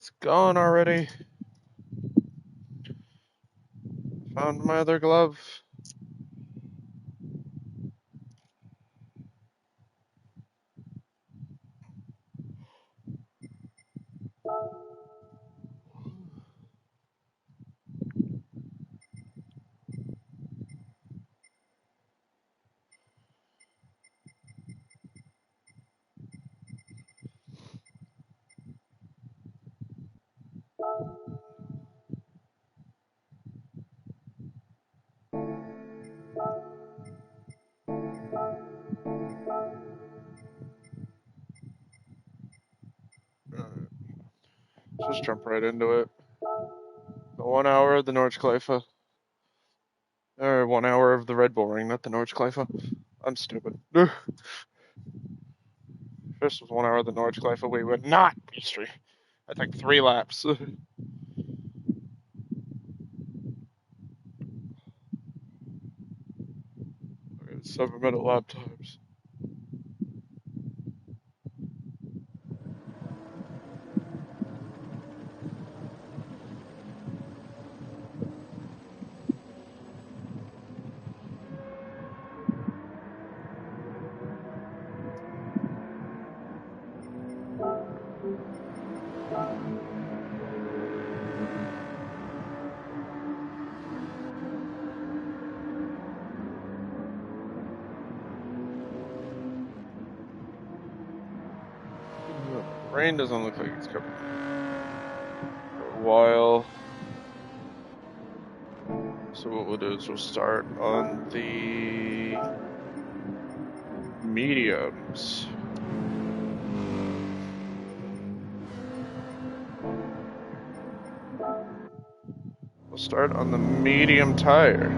It's gone already. Found my other glove. Just jump right into it. The 1 hour of the Nordschleife. Or 1 hour of the Red Bull Ring, not the Nordschleife. I'm stupid. First was 1 hour of the Nordschleife. We would not pastry. I took 3 laps. 7-minute lap times. Rain doesn't look like it's coming for a while. So what we'll do is we'll start on the mediums. We'll start on the medium tire.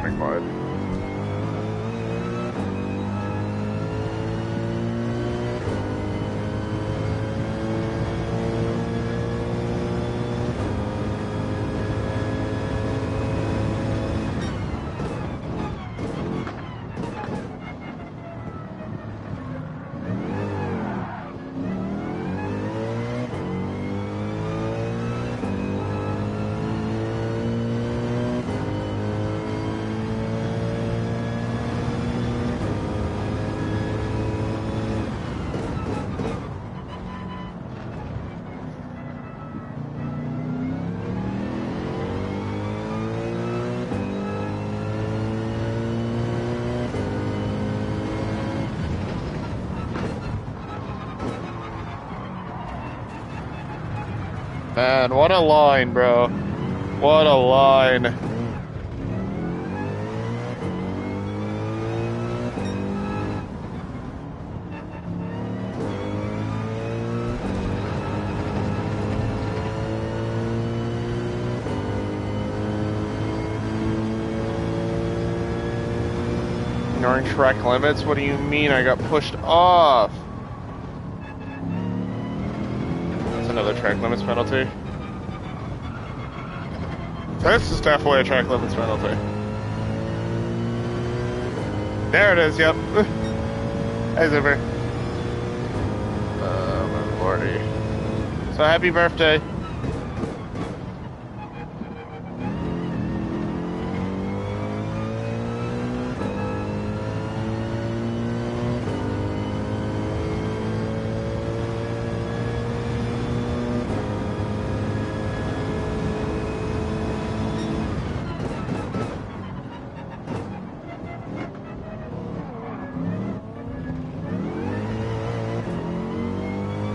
Running wide. Man, what a line, bro. What a line. Ignoring track limits? What do you mean I got pushed off? That's another track limits penalty. This is definitely a track limits penalty. There it is, yep. Hey, Zipper. My lordy. So happy birthday.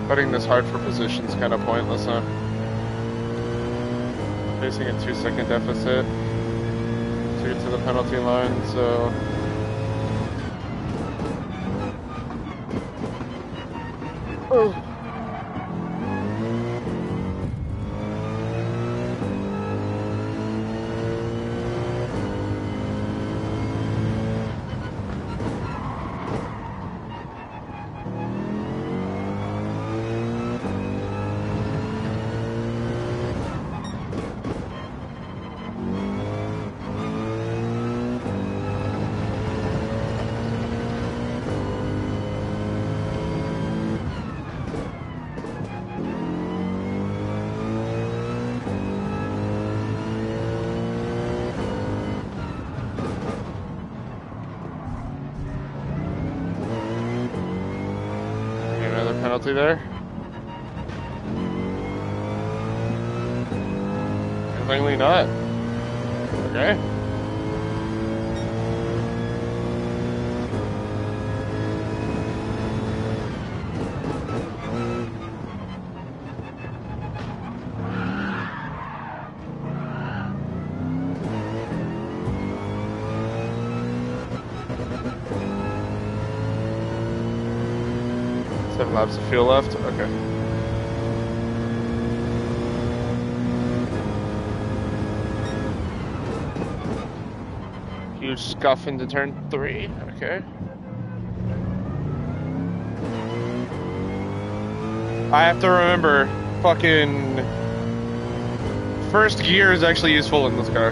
Putting this hard for position is kind of pointless, huh? Facing a 2-second deficit to the penalty line, so... Oh. penalty there? Annoyingly not. Okay. Seven laps of fuel left. Okay. Huge scuff into turn 3. Okay. I have to remember, fucking first gear is actually useful in this car.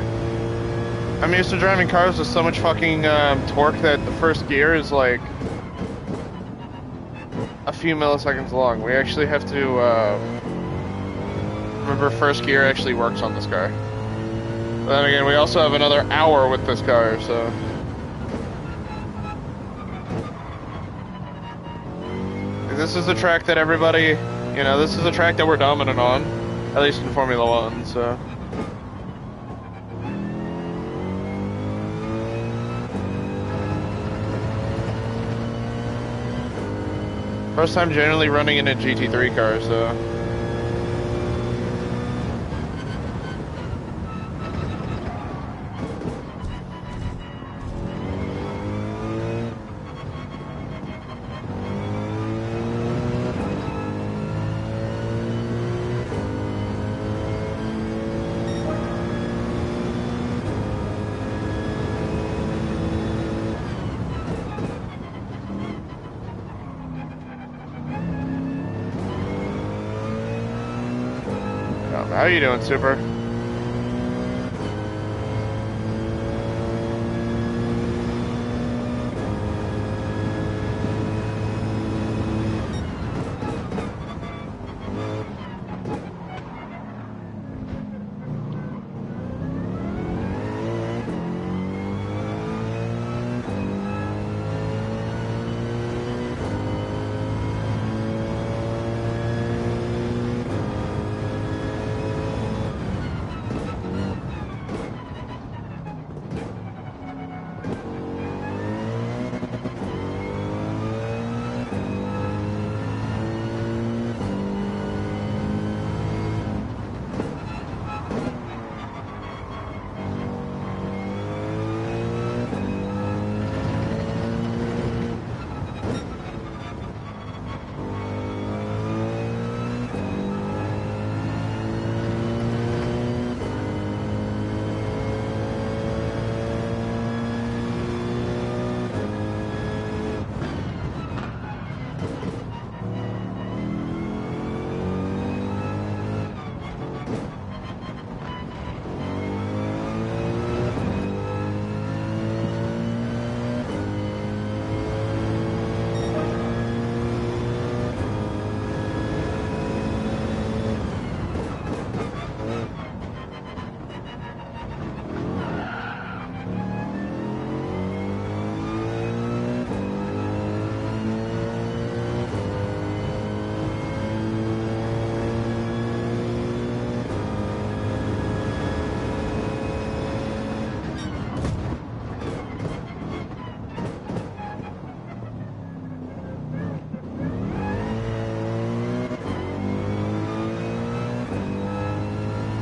I'm used to driving cars with so much fucking torque that the first gear is like a few milliseconds long. We actually have to remember first gear actually works on this car. But then again, we also have another hour with this car, so. This is a track that everybody, you know, this is a track that we're dominant on, at least in Formula One, so. First time generally running in a GT3 car, so. How you doing, Super?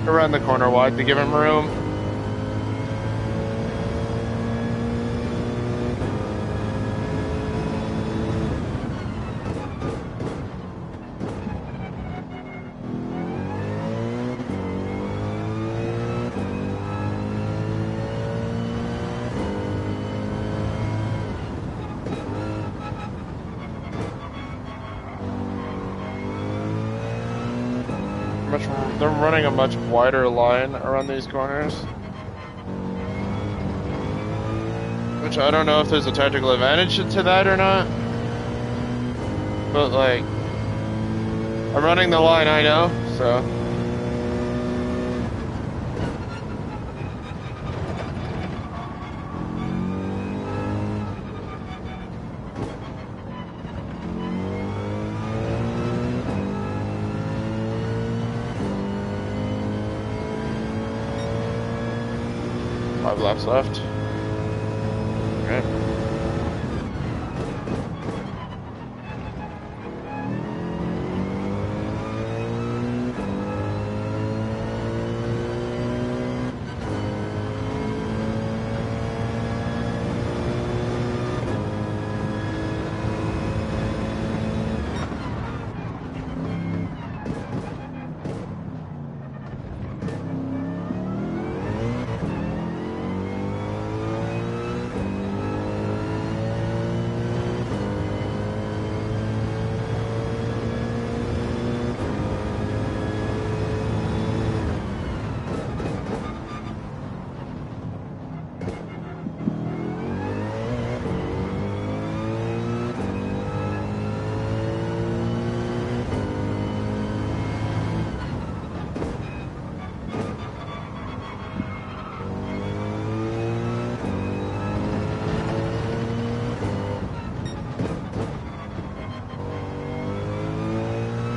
Around the corner wide to give him room. They're running a much wider line around these corners, which I don't know if there's a tactical advantage to that or not, but like, I'm running the line I know, so. 5 laps left. Okay.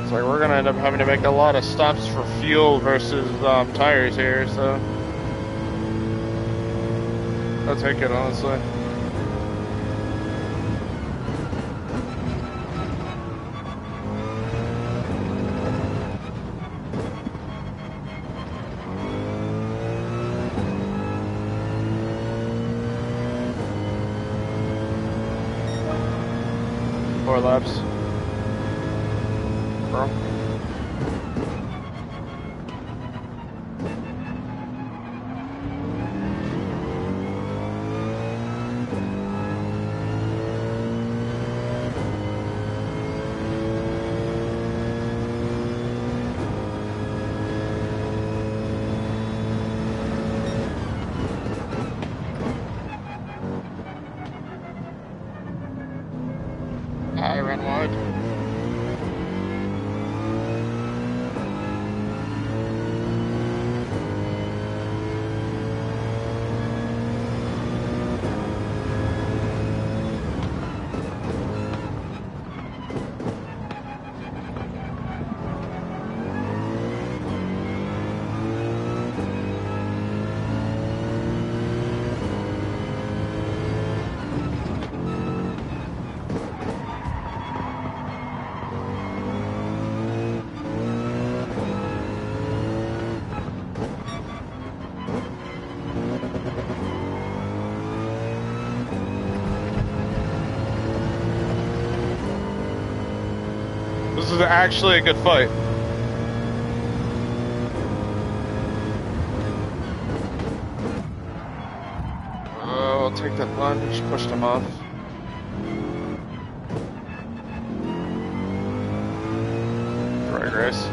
So we're gonna end up having to make a lot of stops for fuel versus tires here, so I'll take it, honestly. Four laps. Bro. I ran wide. This is actually a good fight. Oh, I'll take that lunge, pushed him off. Drag race.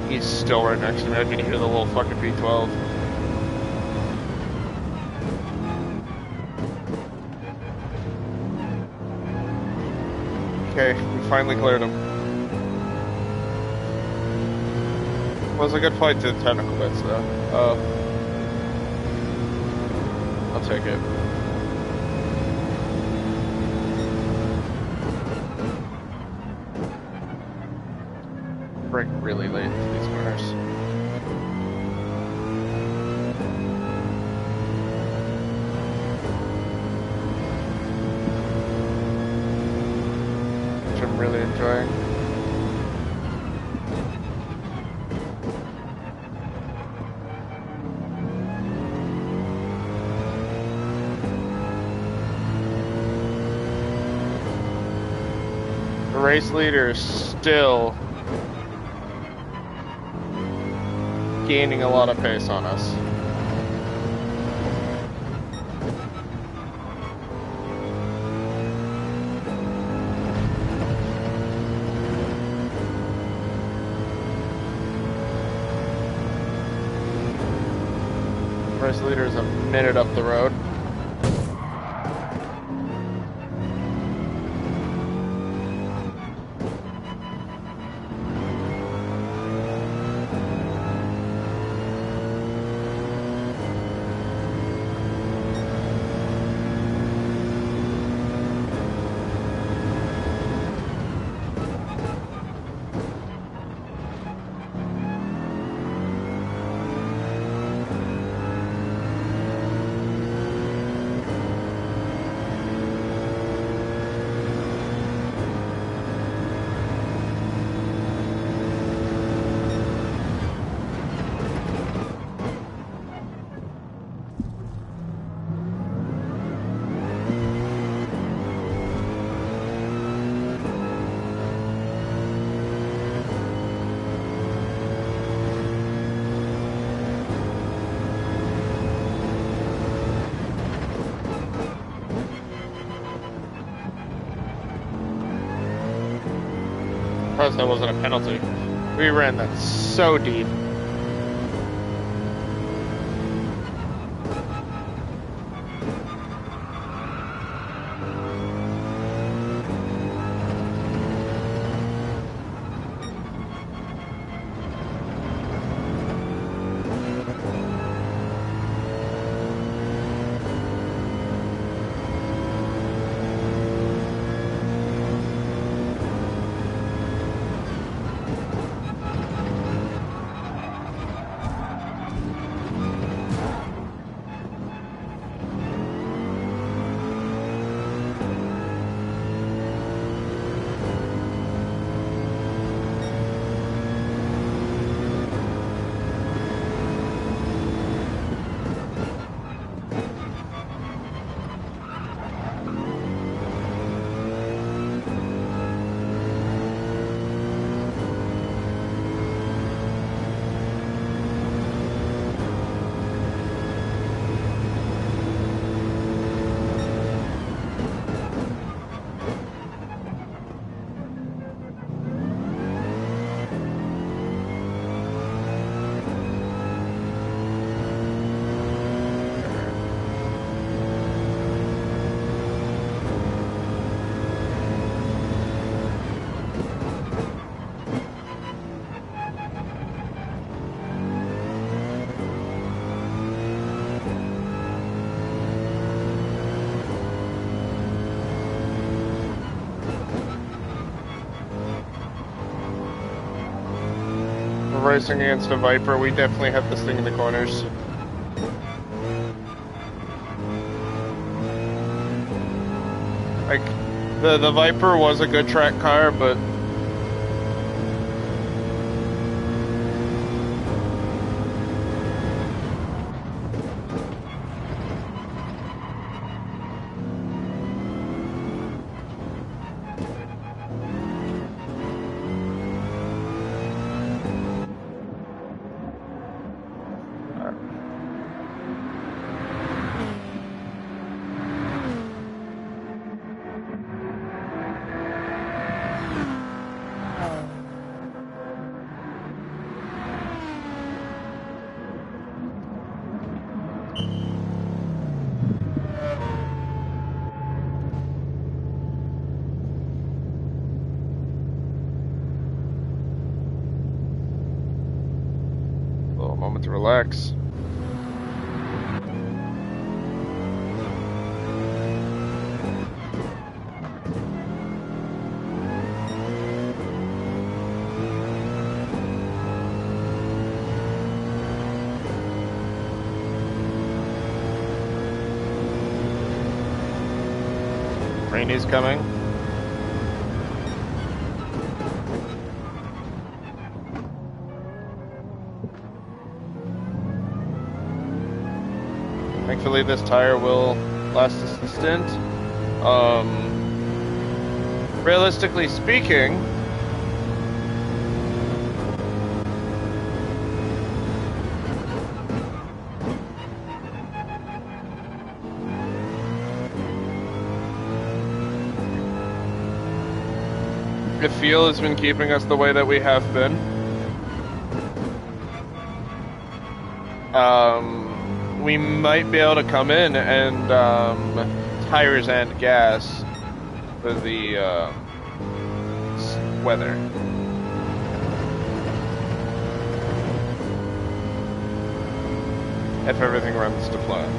He's still right next to me. I can hear the little fucking V12. Okay, we finally cleared him. Was a good fight to the technical bits, though. I'll take it. Brake really late for these corners. Which I'm really enjoying. The race leader is still gaining a lot of pace on us. Race leader is a minute up the road. us that wasn't a penalty. We ran that so deep. Racing against a Viper, we definitely have this thing in the corners. Like, the Viper was a good track car, but moment to relax. Rainy's coming. Thankfully, this tire will last us the stint. Realistically speaking, if fuel has been keeping us the way that we have been, we might be able to come in and tires and gas for the weather. If everything runs to plan.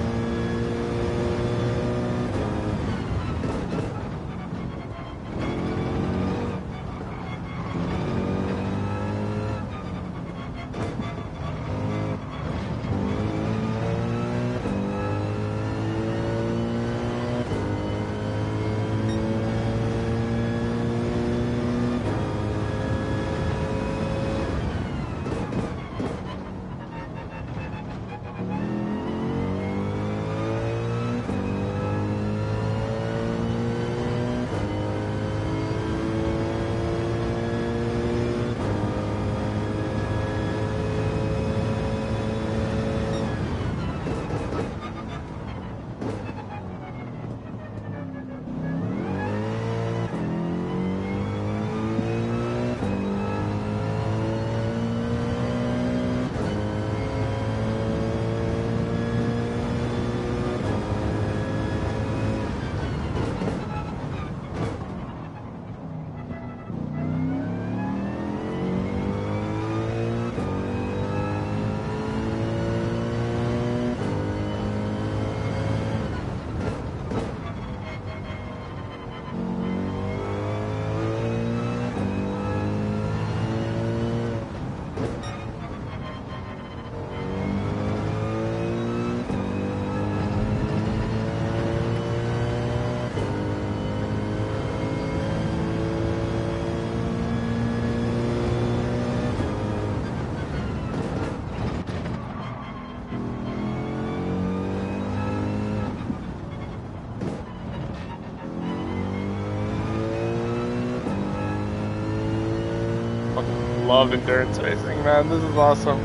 Love endurance racing, man. This is awesome.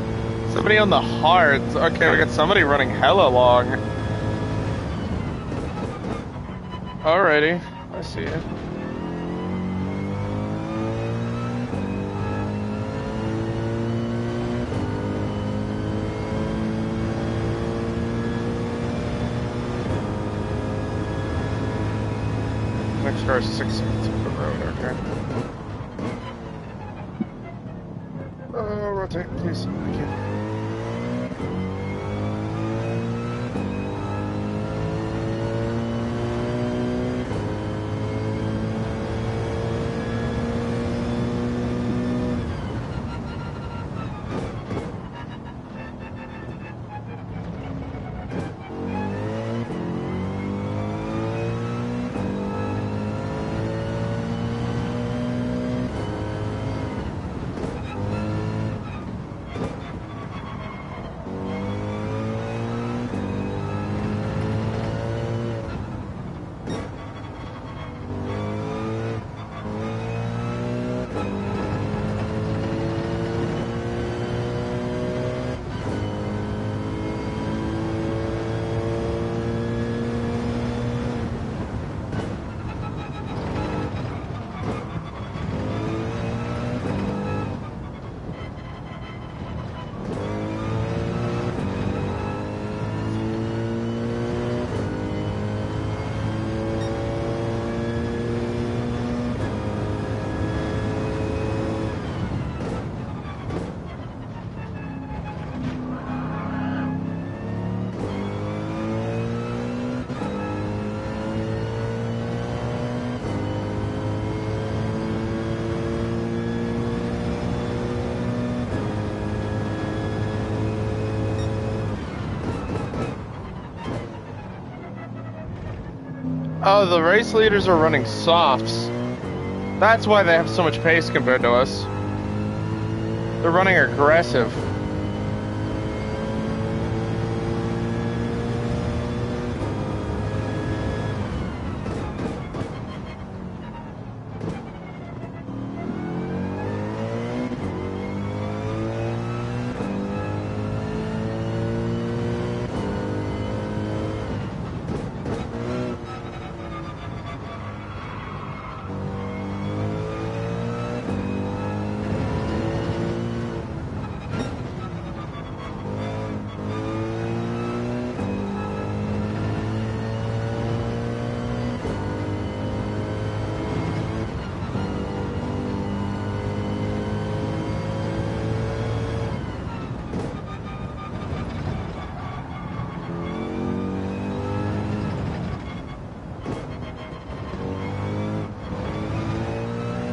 Somebody on the hards. Okay, we got somebody running hella long. Alrighty, I see it. Next car is 6 seconds of the road, okay. Rotate, please. Thank you. Oh, the race leaders are running softs. That's why they have so much pace compared to us. They're running aggressive.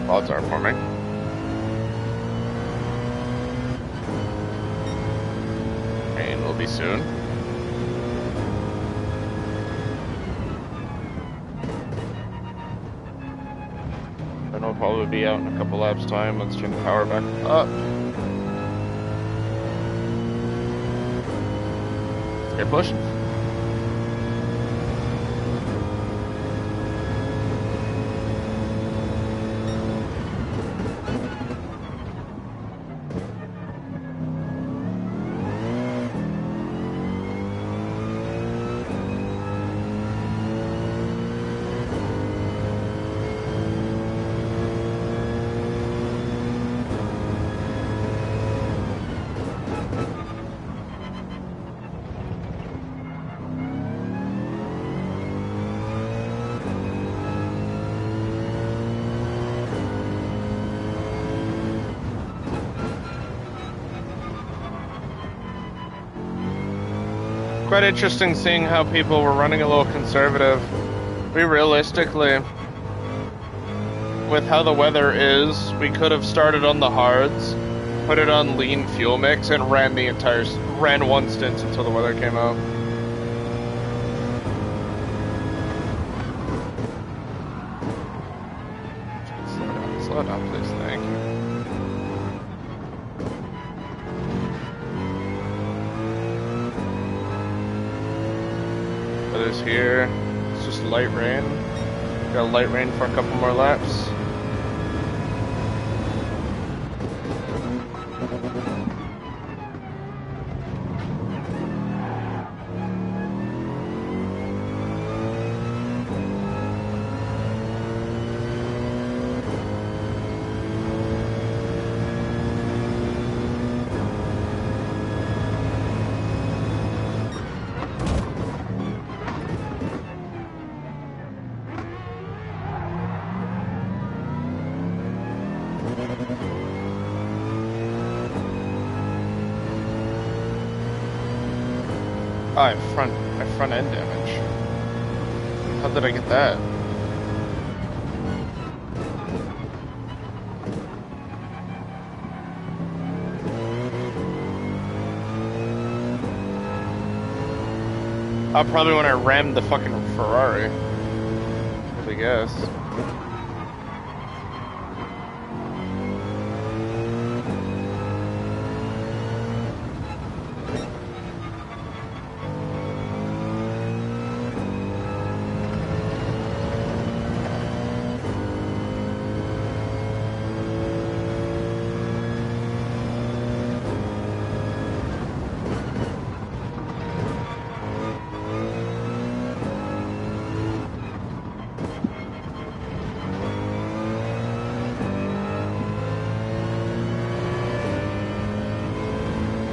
Odds are for me. Rain will be soon. Then I'll probably be out in a couple laps time. Let's turn the power back up. Let's get pushing. Quite interesting seeing how people were running a little conservative. Realistically, with how the weather is, we could have started on the hards put it on lean fuel mix, and ran one stint until the weather came out. Slow down, please, thank you. Weather's here. It's just light rain. Got light rain for a couple more laps. Oh, I have front end damage. How did I get that? Probably when I rammed the fucking Ferrari, I guess.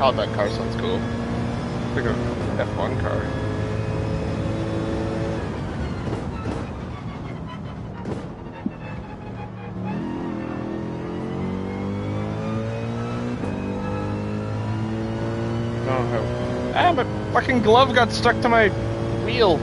Oh, that car sounds cool. It's like a F1 car. Oh, ah, my fucking glove got stuck to my wheel.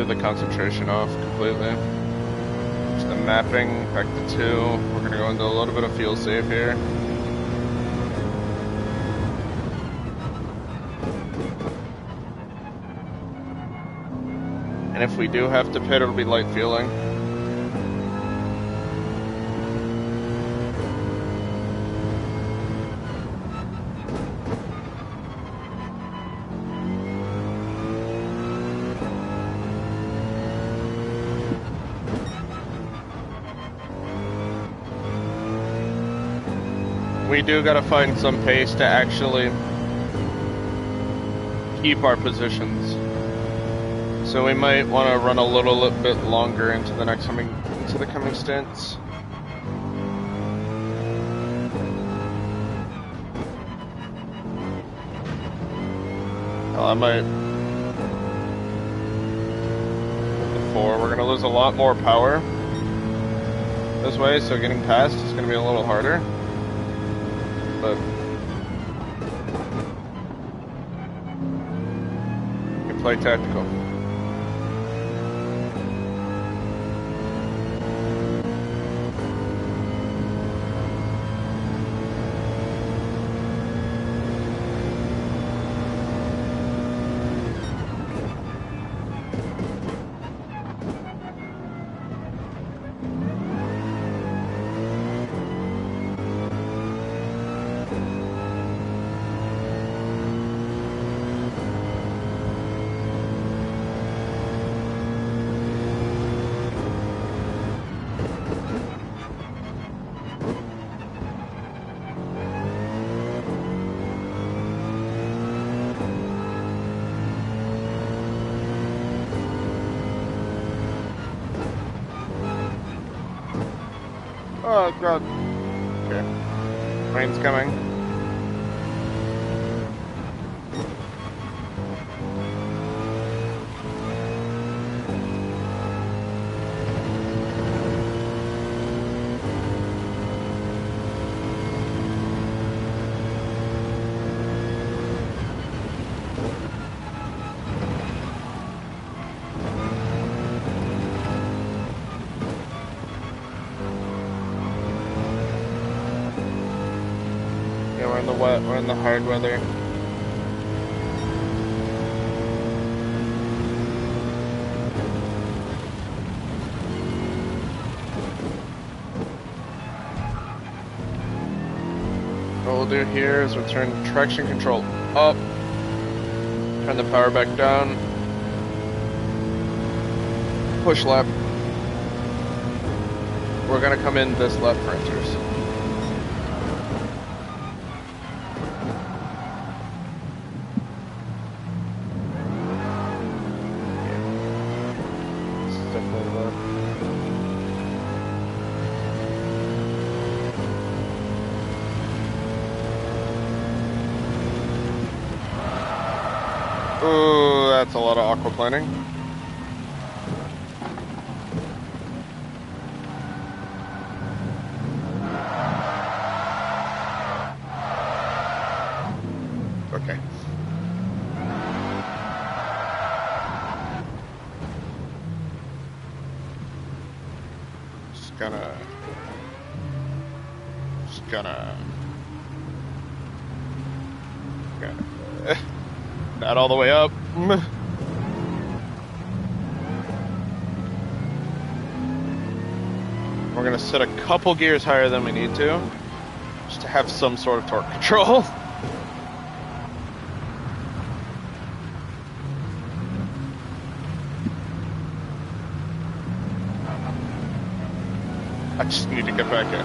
The concentration off completely. Just the mapping back to 2. We're gonna go into a little bit of fuel save here. And if we do have to pit, it'll be light fueling. We do gotta find some pace to actually keep our positions. So we might want to run a little bit longer into the coming stints. Hell, I might. The 4. We're gonna lose a lot more power this way, so getting past is gonna be a little harder. But you can play tactical. Oh god. Okay. Rain's coming. wet or in the hard weather. What we'll do here is we'll turn traction control up, turn the power back down, push left. We're gonna come in this left for enters. Ooh, that's a lot of aquaplaning. Okay. Just gonna not all the way up. We're gonna set a couple gears higher than we need to, just to have some sort of torque control. I just need to get back in.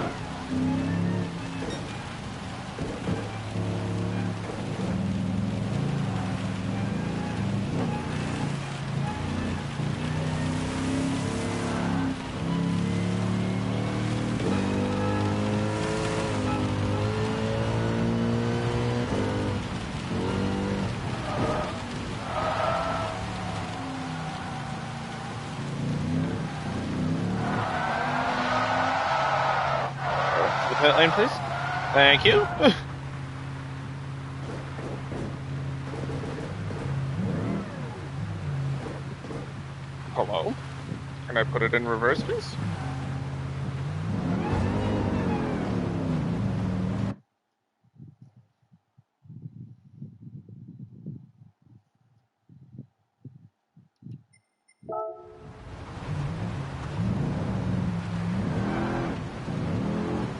Pit lane, please. Thank you. Hello? Can I put it in reverse, please?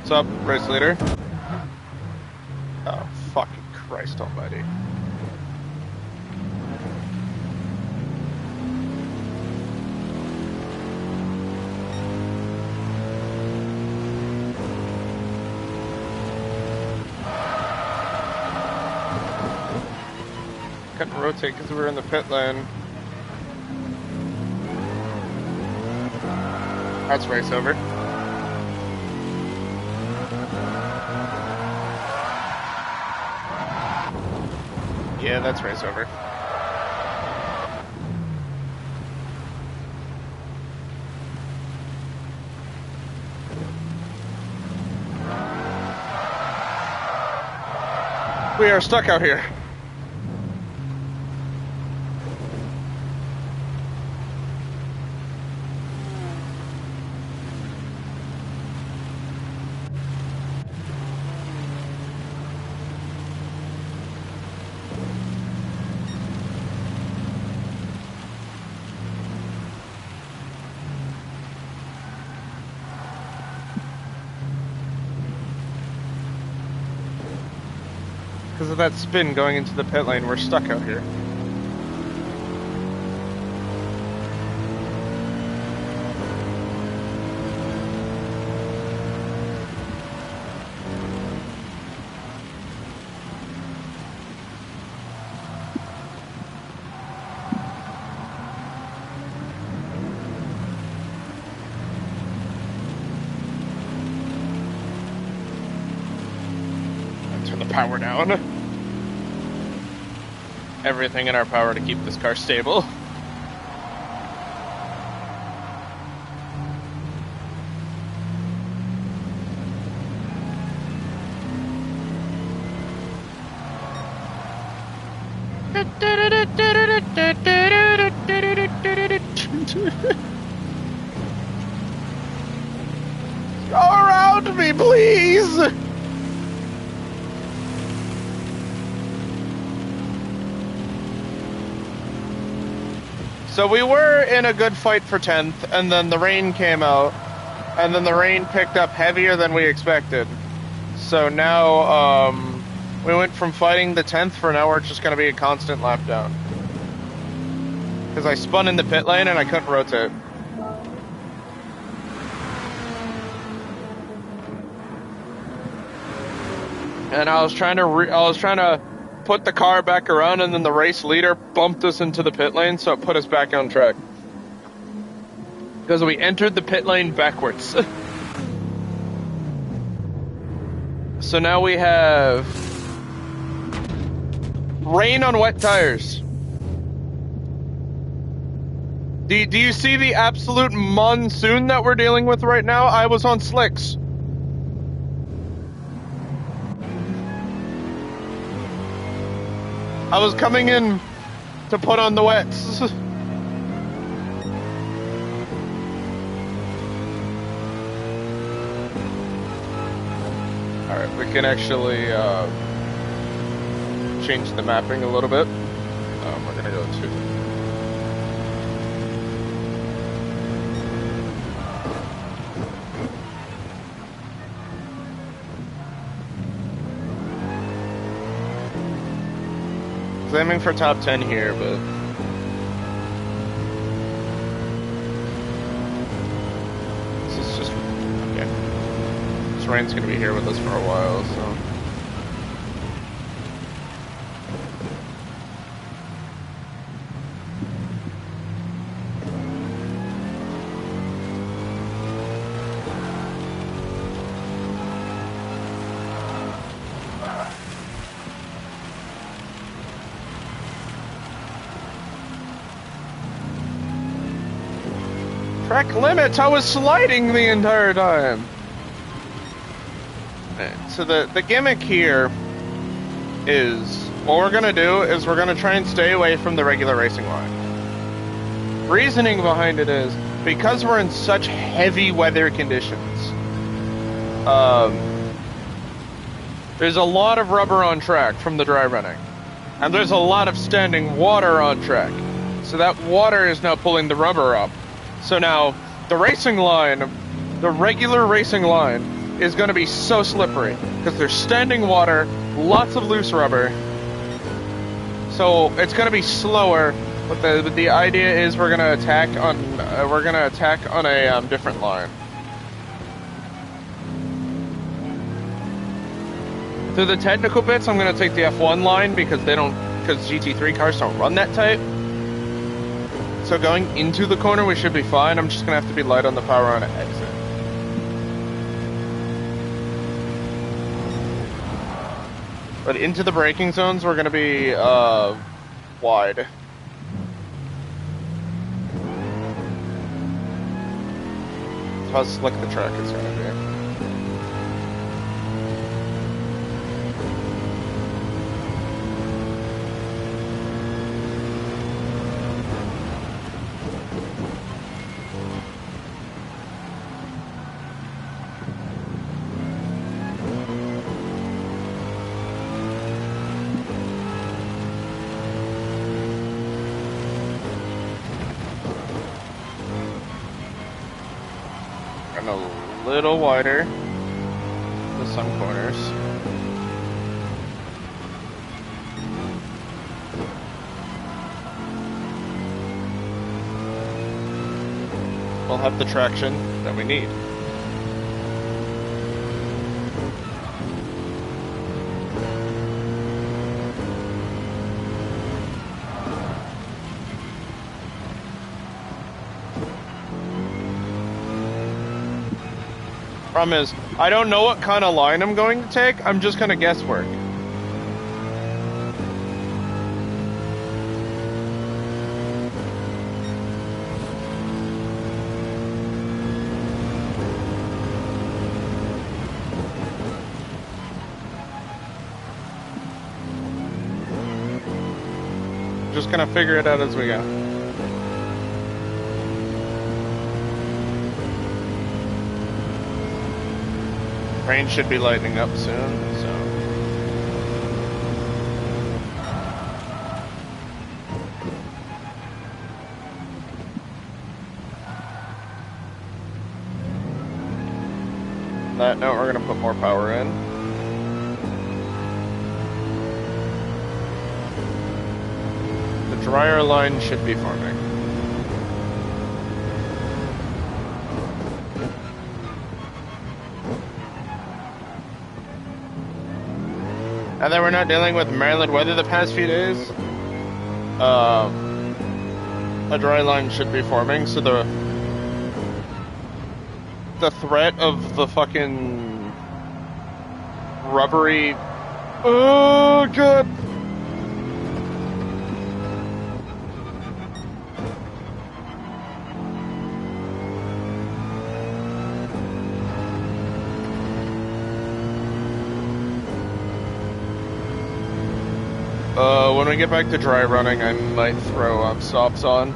What's up, race leader? Oh, fucking Christ almighty. Couldn't rotate because we were in the pit lane. That's race over. Yeah, that's race over. We are stuck out here. Because of that spin going into the pit lane, we're stuck out here. Turn the power down. Everything in our power to keep this car stable. Go around me, please! So we were in a good fight for 10th, and then the rain came out, and then the rain picked up heavier than we expected. So now, we went from fighting the 10th for now we're just gonna be a constant lap down. Because I spun in the pit lane and I couldn't rotate. And I was trying to put the car back around, and then the race leader bumped us into the pit lane, so it put us back on track. Because we entered the pit lane backwards. So now we have rain on wet tires. Do you see the absolute monsoon that we're dealing with right now? I was on slicks. I was coming in to put on the wets. Alright, we can actually change the mapping a little bit. We're gonna go to... I'm aiming for top 10 here, but... This is just... Okay. This rain's gonna be here with us for a while, so... Track limits! I was sliding the entire time! So the gimmick here is, what we're gonna do is we're gonna try and stay away from the regular racing line. Reasoning behind it is, because we're in such heavy weather conditions, there's a lot of rubber on track from the dry running. And there's a lot of standing water on track. So that water is now pulling the rubber up. So now, the racing line, the regular racing line, is going to be so slippery. Because there's standing water, lots of loose rubber. So, it's going to be slower, but the idea is we're going to attack on a different line. Through the technical bits, I'm going to take the F1 line because GT3 cars don't run that tight. So going into the corner, we should be fine. I'm just going to have to be light on the power on exit. But into the braking zones, we're going to be wide. That's how slick the track is going to be. A little wider with some corners. We'll have the traction that we need. Problem is, I don't know what kind of line I'm going to take. I'm just going to guesswork. Just going to figure it out as we go. Rain should be lightening up soon, so... that note, we're gonna put more power in. The dryer line should be forming. Now that we're not dealing with Maryland weather the past few days, a dry line should be forming, so the threat of the fucking rubbery... Oh, God! When we get back to dry running, I might throw stops on,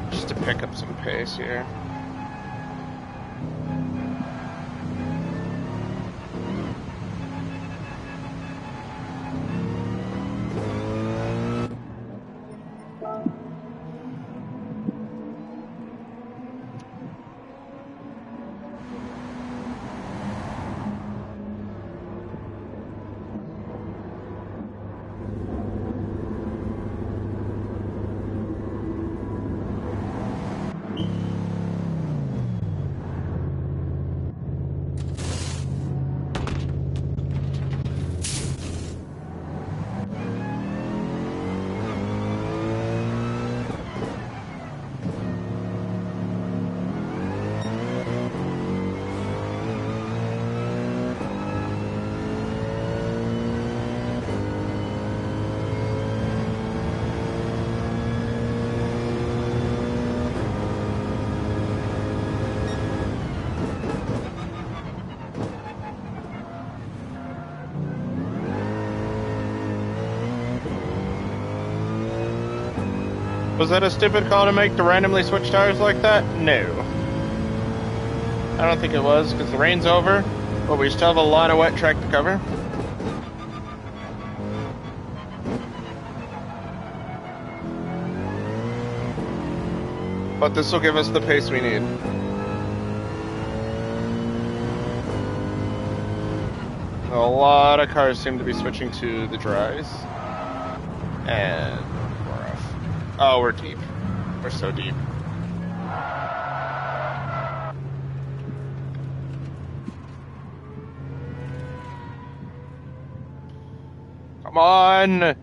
just to pick up some pace here. Was that a stupid call to make to randomly switch tires like that? No. I don't think it was, because the rain's over, but we still have a lot of wet track to cover. But this will give us the pace we need. A lot of cars seem to be switching to the dries. And we're off. Oh, we're deep. We're so deep. Come on!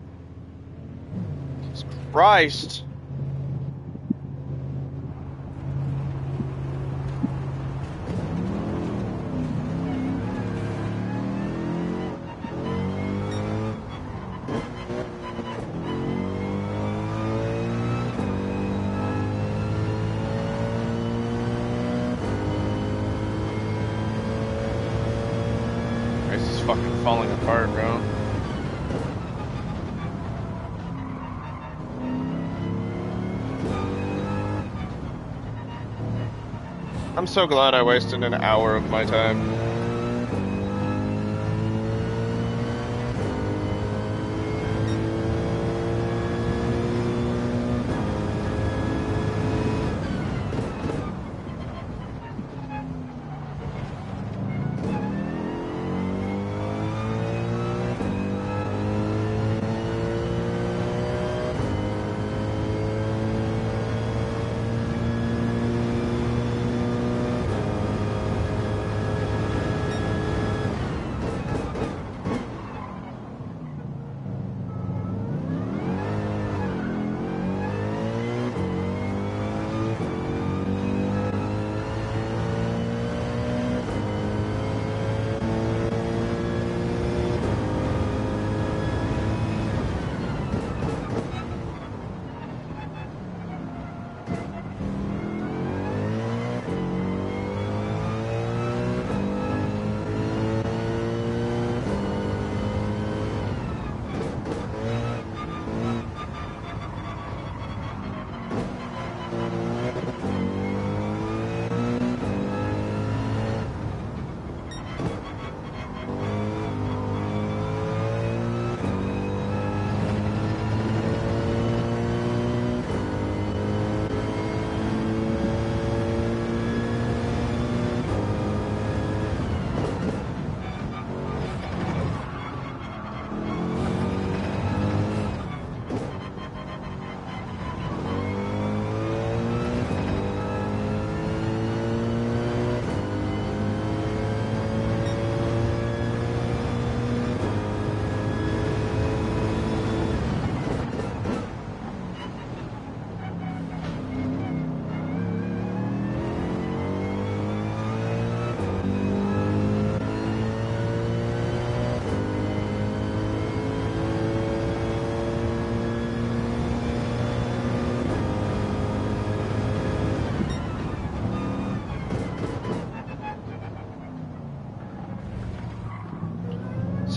Jesus Christ! Fucking falling apart, bro. I'm so glad I wasted an hour of my time.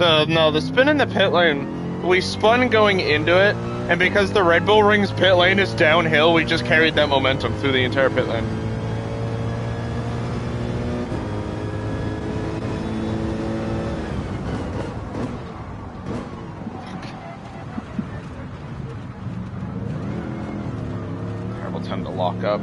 So, no, the spin in the pit lane, we spun going into it, and because the Red Bull Ring's pit lane is downhill, we just carried that momentum through the entire pit lane. Terrible time to lock up.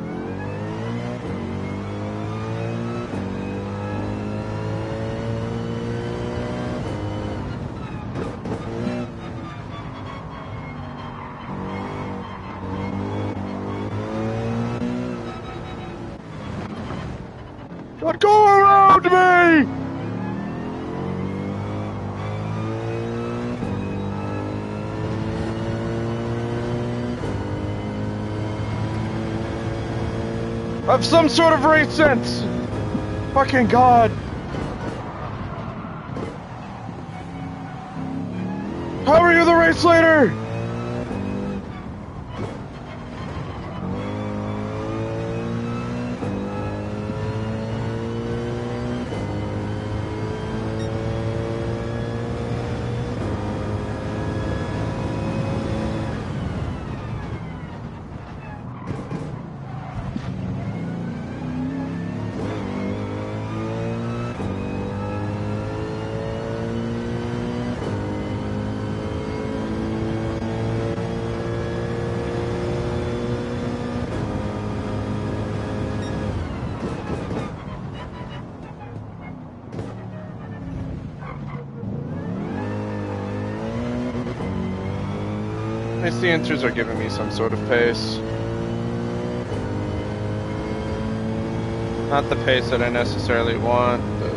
God, go around me! Have some sort of race sense! Fucking God! How are you the race leader? The answers are giving me some sort of pace. Not the pace that I necessarily want, but...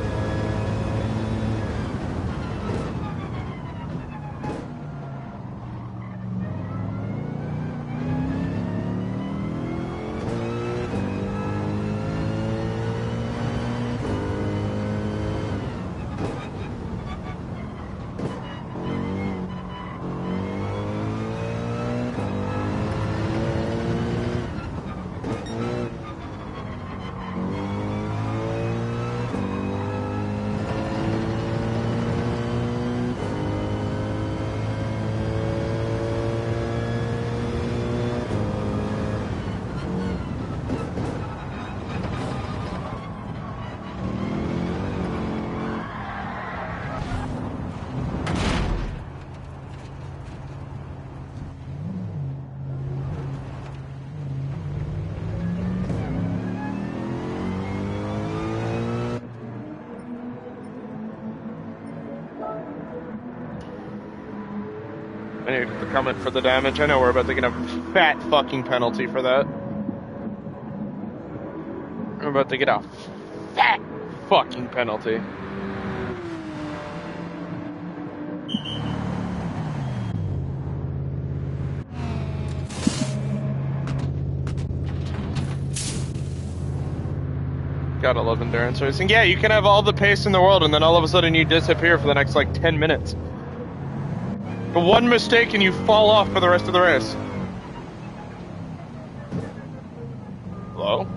I need to comment for the damage. I know we're about to get a fat fucking penalty for that. We're about to get a fat fucking penalty. Gotta love endurance racing. Yeah, you can have all the pace in the world and then all of a sudden you disappear for the next like 10 minutes. One mistake and you fall off for the rest of the race. Hello?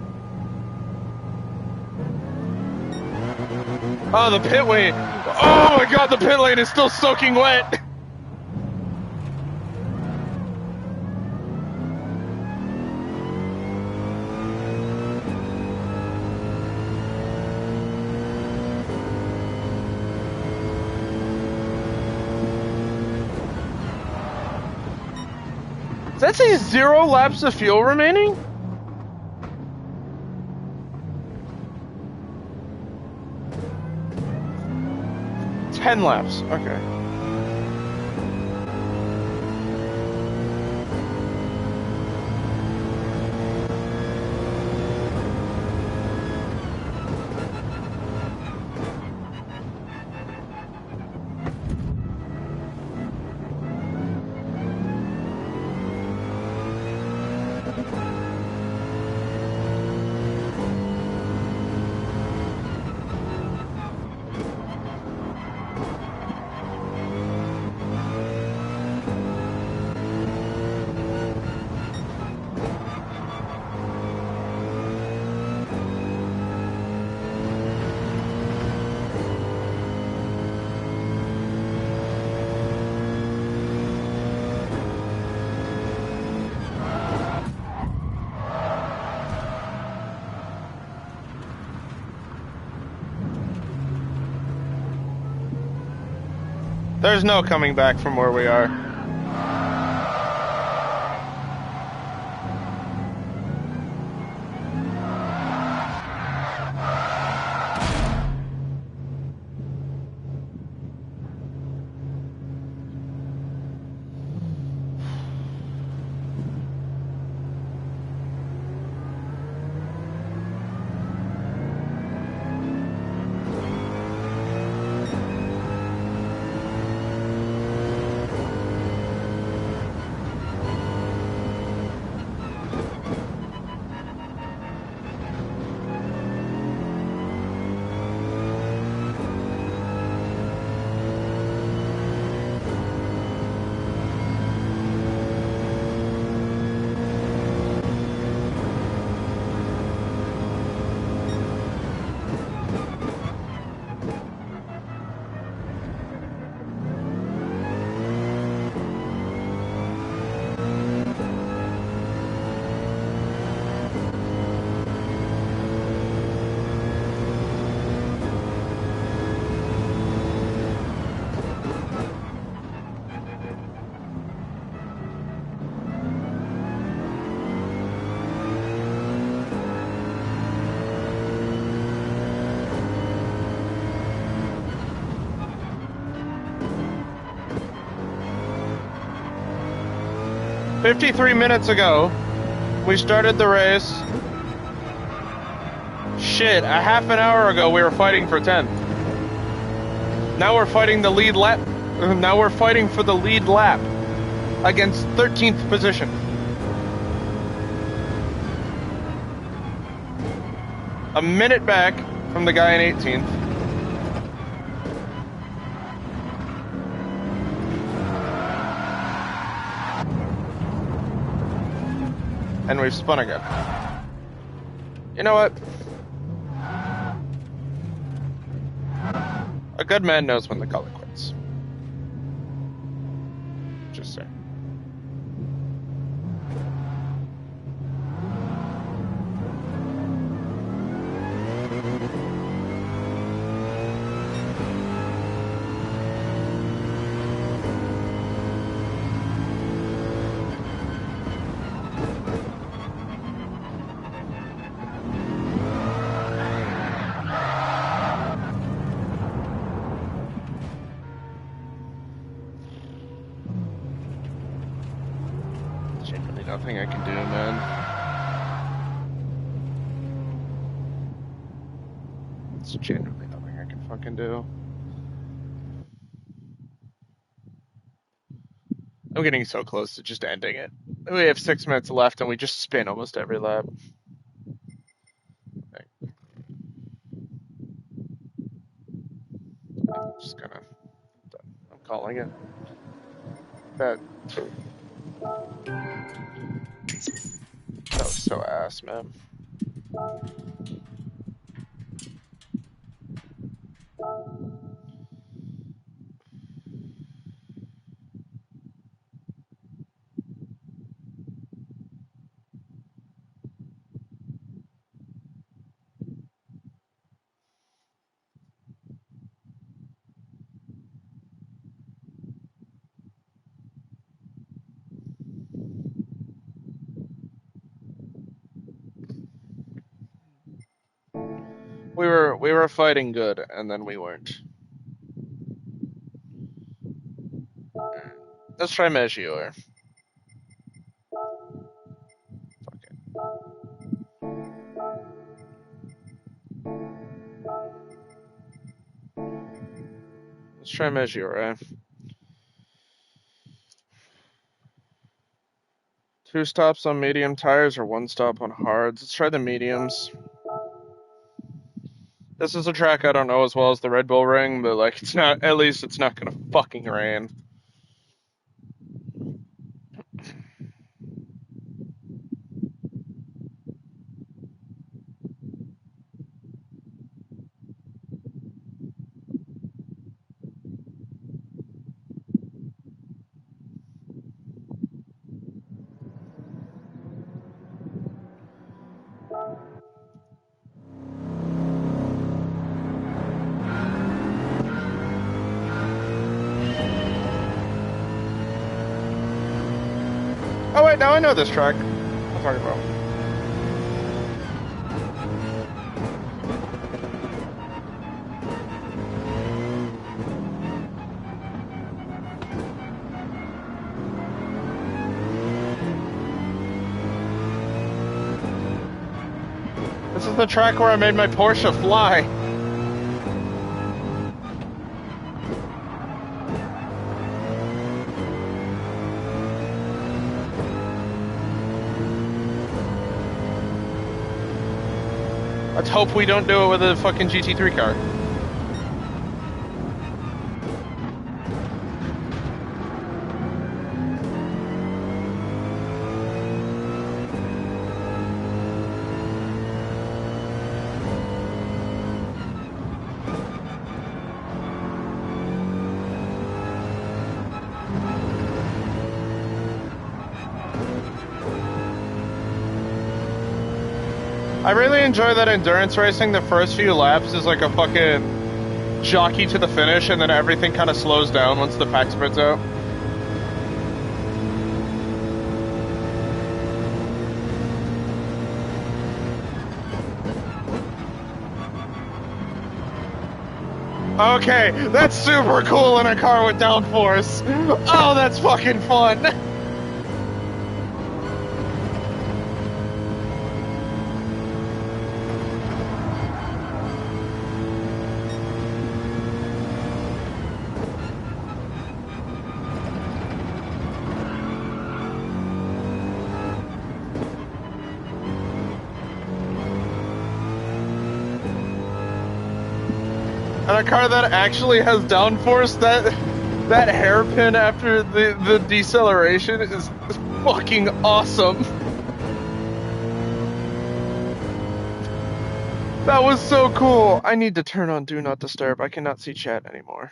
Oh, the pit lane. Oh my God, the pit lane is still soaking wet. Does that say 0 laps of fuel remaining? Ten laps, okay. There's no coming back from where we are. "53 minutes ago, we started the race. Shit, a half an hour ago we were fighting for 10th. Now we're fighting the lead lap. Now we're fighting for the lead lap against 13th position. A minute back from the guy in 18th. And we've spun again. You know what? A good man knows when the color quits. Just saying. Genuinely nothing I can do, man. It's genuinely nothing I can fucking do. I'm getting so close to just ending it. We have 6 minutes left and we just spin almost every lap. I'm just gonna... I'm calling it. That was so ass, man. We were fighting good, and then we weren't. Let's try Megior. Fuck it. Let's try Megior, 2 stops on medium tires or 1 stop on hards. Let's try the mediums. This is a track I don't know as well as the Red Bull Ring, but like it's not. At least it's not gonna fucking rain. Oh wait, now I know this track. I'm talking about. This is the track where I made my Porsche fly. Let's hope we don't do it with a fucking GT3 car. I really enjoy that endurance racing. The first few laps is like a fucking jockey to the finish, and then everything kind of slows down once the pack spreads out. Okay, that's super cool in a car with downforce. Oh, that's fucking fun. And a car that actually has downforce, that hairpin after the deceleration is fucking awesome. That was so cool. I need to turn on Do Not Disturb. I cannot see chat anymore.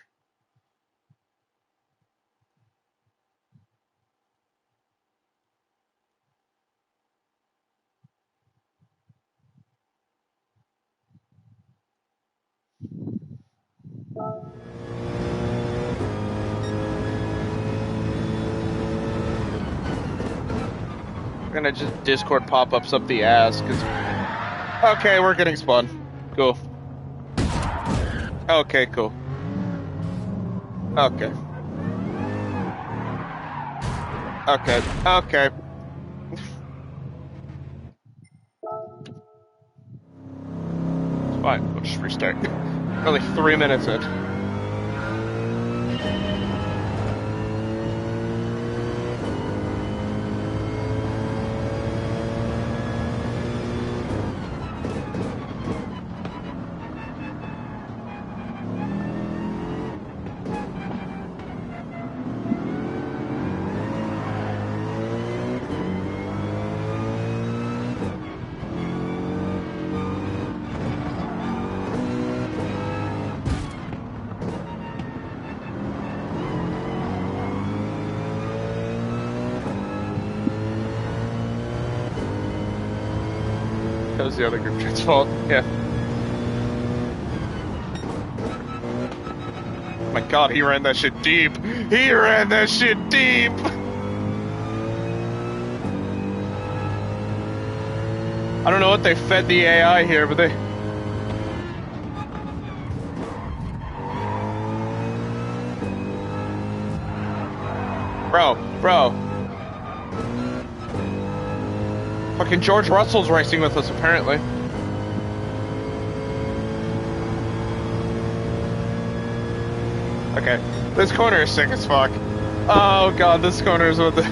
I'm gonna just Discord pop-ups up the ass, cause... Okay, we're getting spun. Cool. Okay, cool. Okay. Okay, okay. It's fine, we'll just restart. Only 3 minutes in. That was the other group chat's fault. Yeah. My god, he ran that shit deep. He ran that shit deep. I don't know what they fed the AI here, but they... Bro. Fucking George Russell's racing with us, apparently. Okay, this corner is sick as fuck. Oh god, this corner is with the...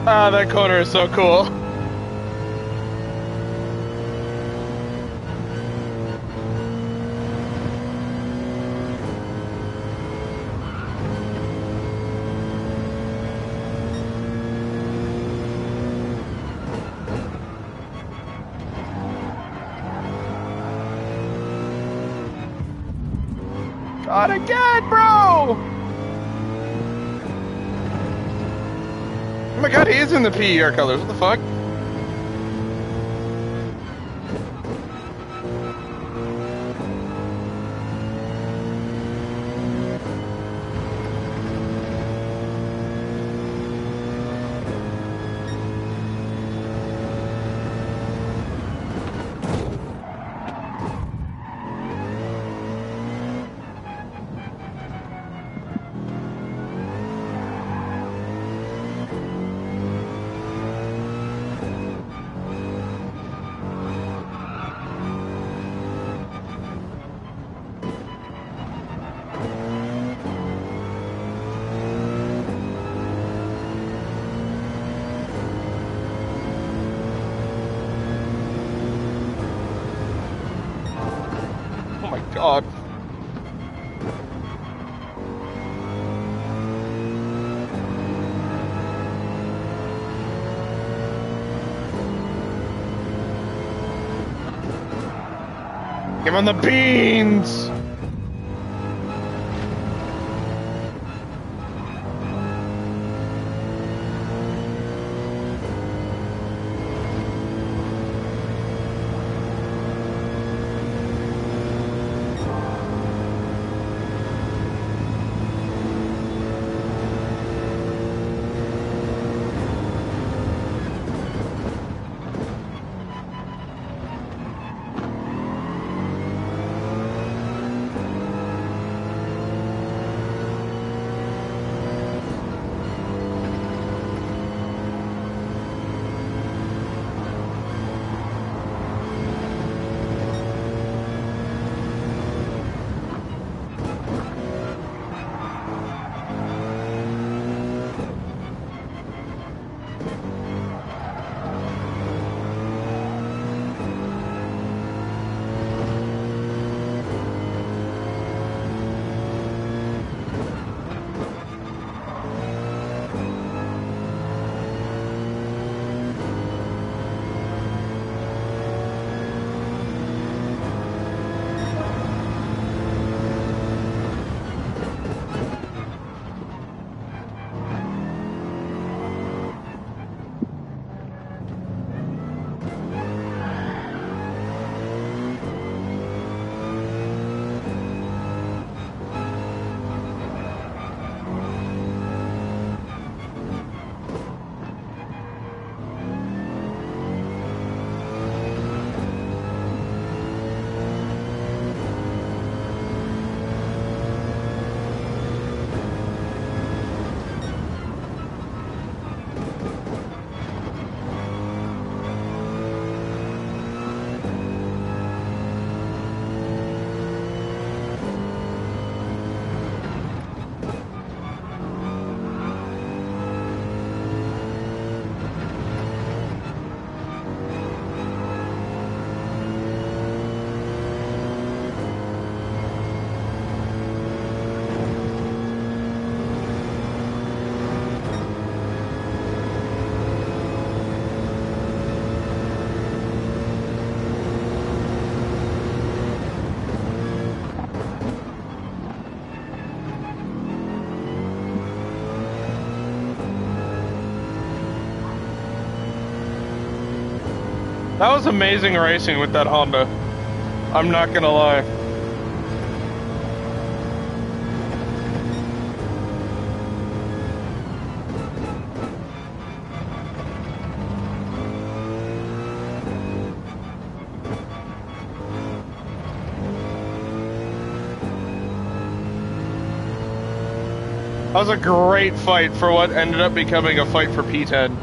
Ah, that corner is so cool. God, again, bro! Oh my god, he is in the PER colors, what the fuck? God. Give him the beans! That was amazing racing with that Honda. I'm not gonna lie. That was a great fight for what ended up becoming a fight for P10.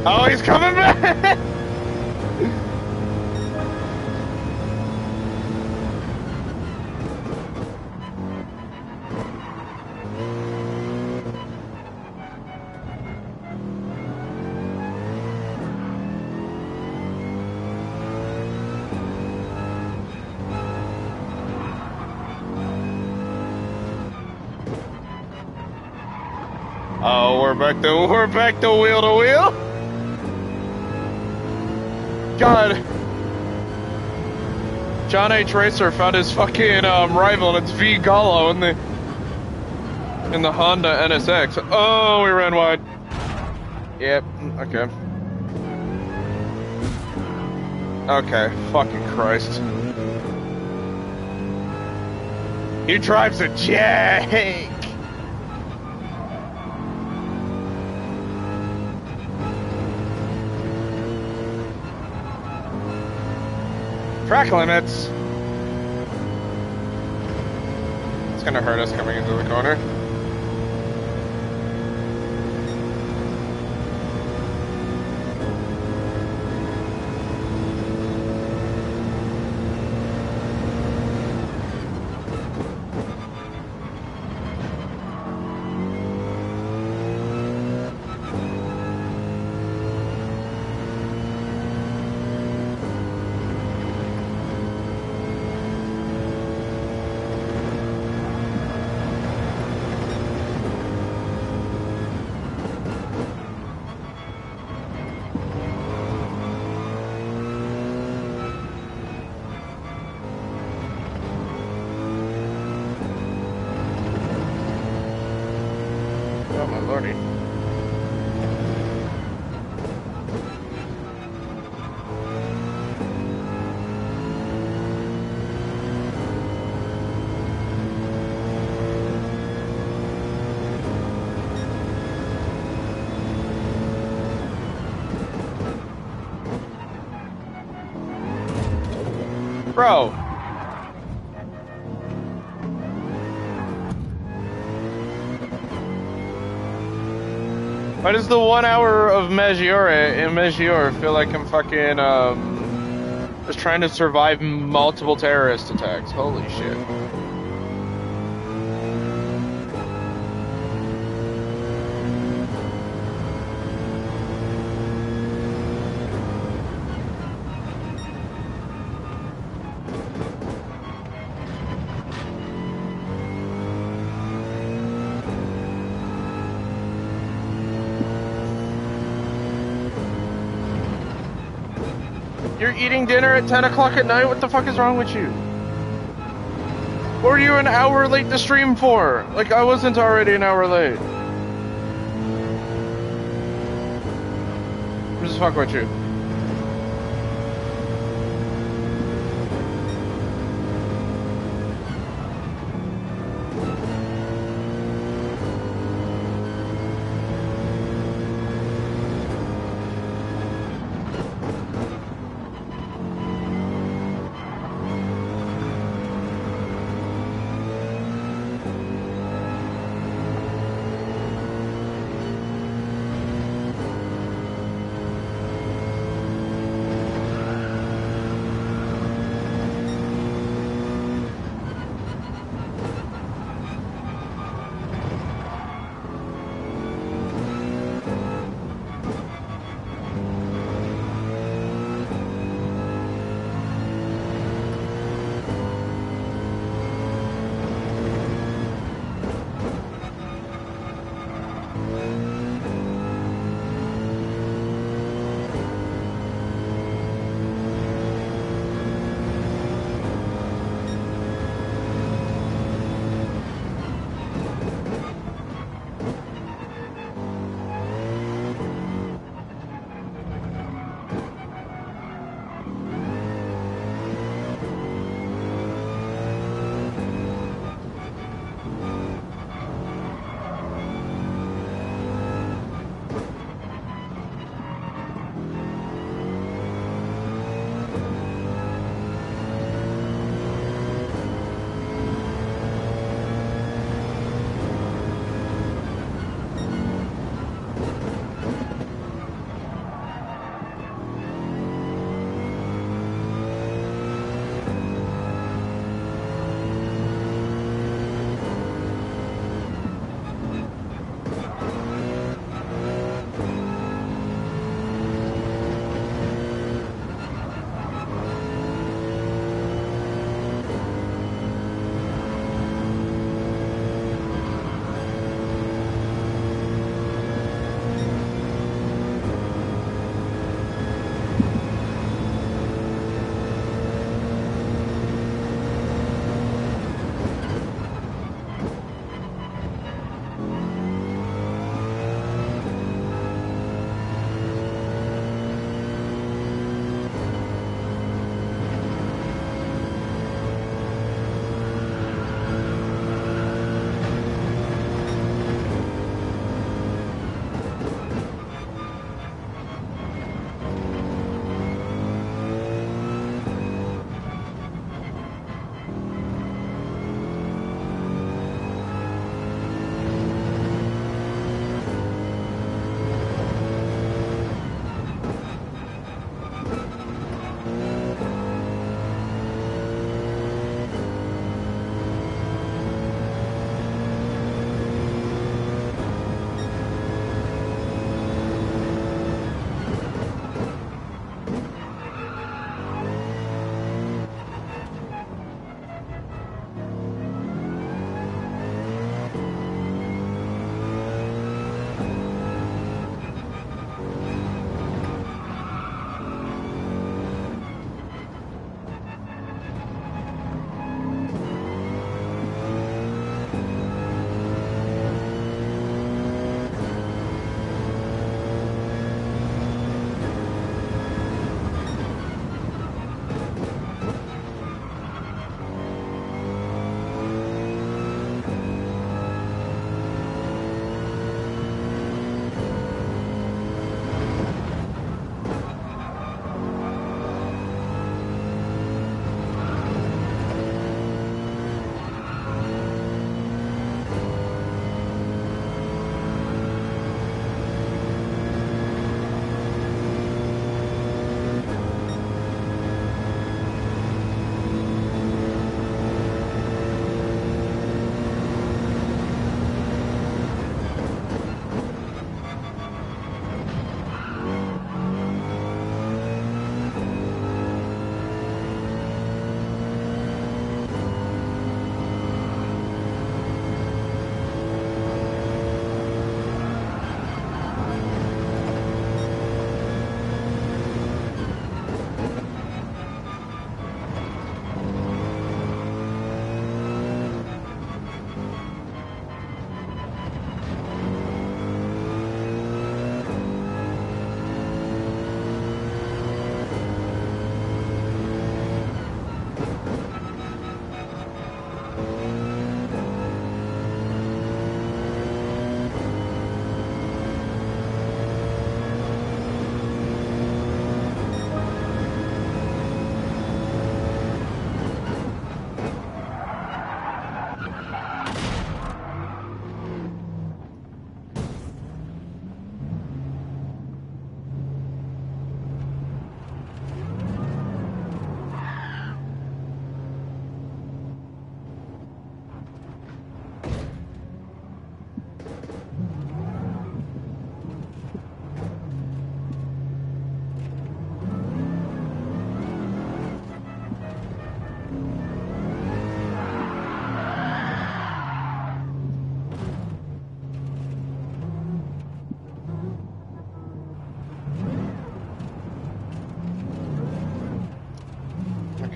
Oh, he's coming back! Oh, we're back to wheel to wheel. God, John H. Racer found his fucking rival, and it's V Gallo in the Honda NSX. Oh, we ran wide. Yep. Okay. Okay. Fucking Christ. He drives a jank. Track limits. It's gonna hurt us coming into the corner. Oh my lordy. Bro. Why does the 1 hour of Meggiore feel like I'm fucking, just trying to survive multiple terrorist attacks? Holy shit. You're eating dinner at 10 o'clock at night? What the fuck is wrong with you? What were you an hour late to stream for? Like, I wasn't already an hour late. I'm just fucking with you.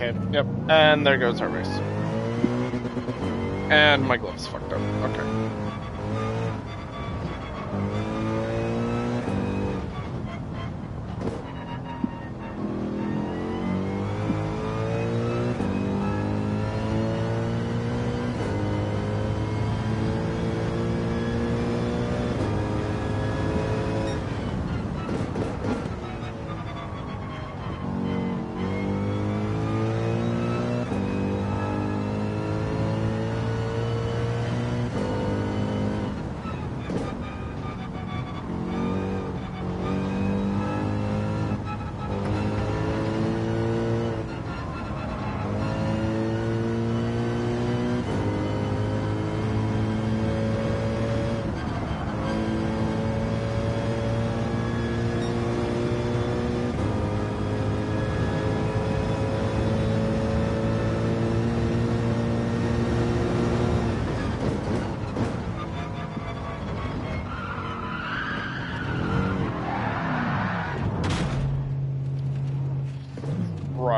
Okay, yep. And there goes our race. And my gloves fucked up. Okay.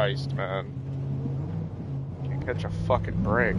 Christ, man. Can't catch a fucking break.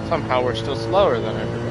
Somehow we're still slower than everybody.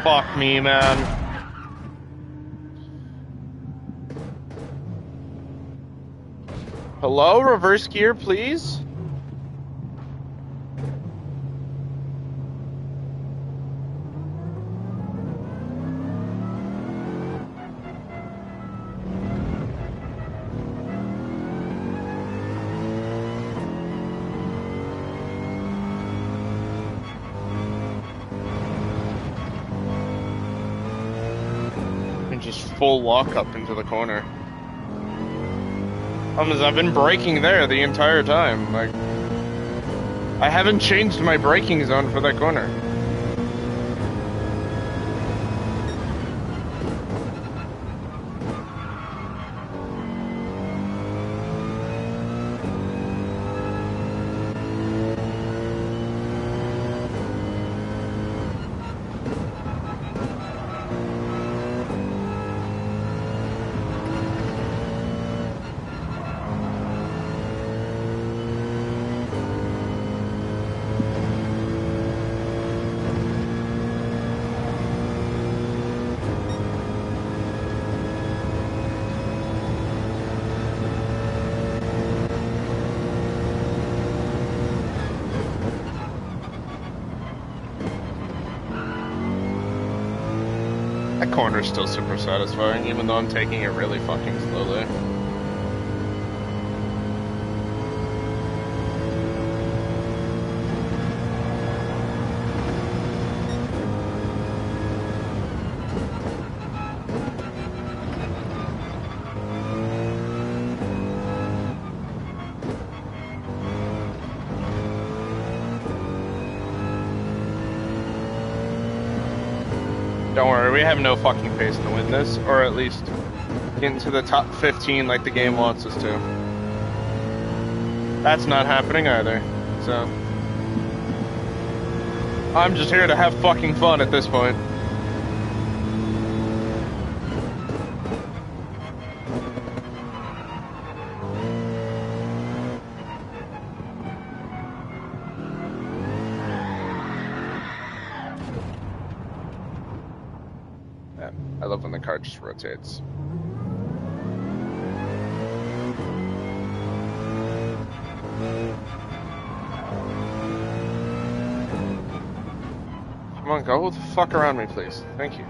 Fuck me, man. Hello? Reverse gear, please? Full walk up into the corner. I've been braking there the entire time. Like, I haven't changed my braking zone for that corner. Corner's still super satisfying, even though I'm taking it really fucking slowly. Don't worry, we have no fucking pace to win this, or at least get into the top 15 like the game wants us to. That's not happening either, so... I'm just here to have fucking fun at this point. I love when the car just rotates. Come on, go the fuck around me, please. Thank you.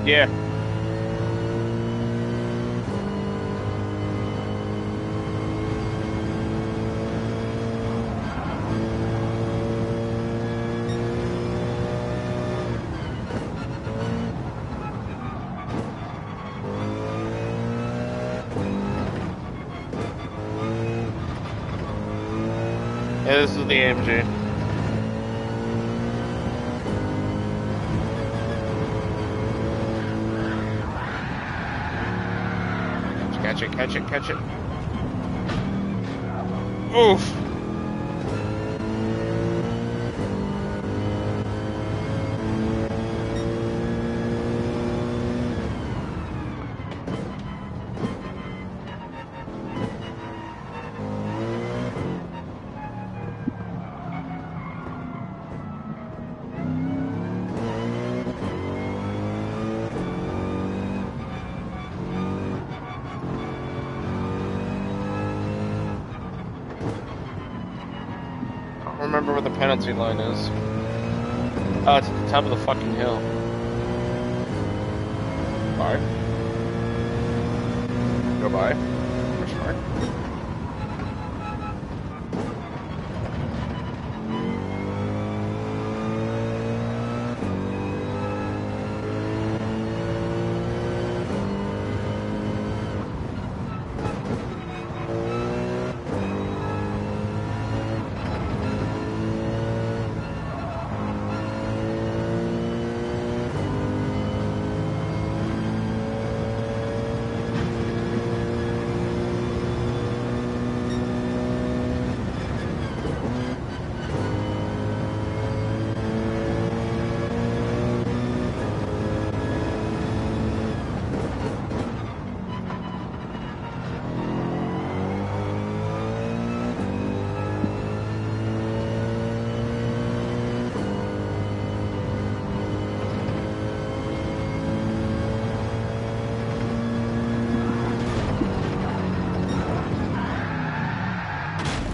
Yeah. Yeah, this is the AMG. Catch it, catch it, catch it. Oof. I don't remember where the penalty line is. Oh, it's at the top of the fucking hill. Bye. Go by. Question mark.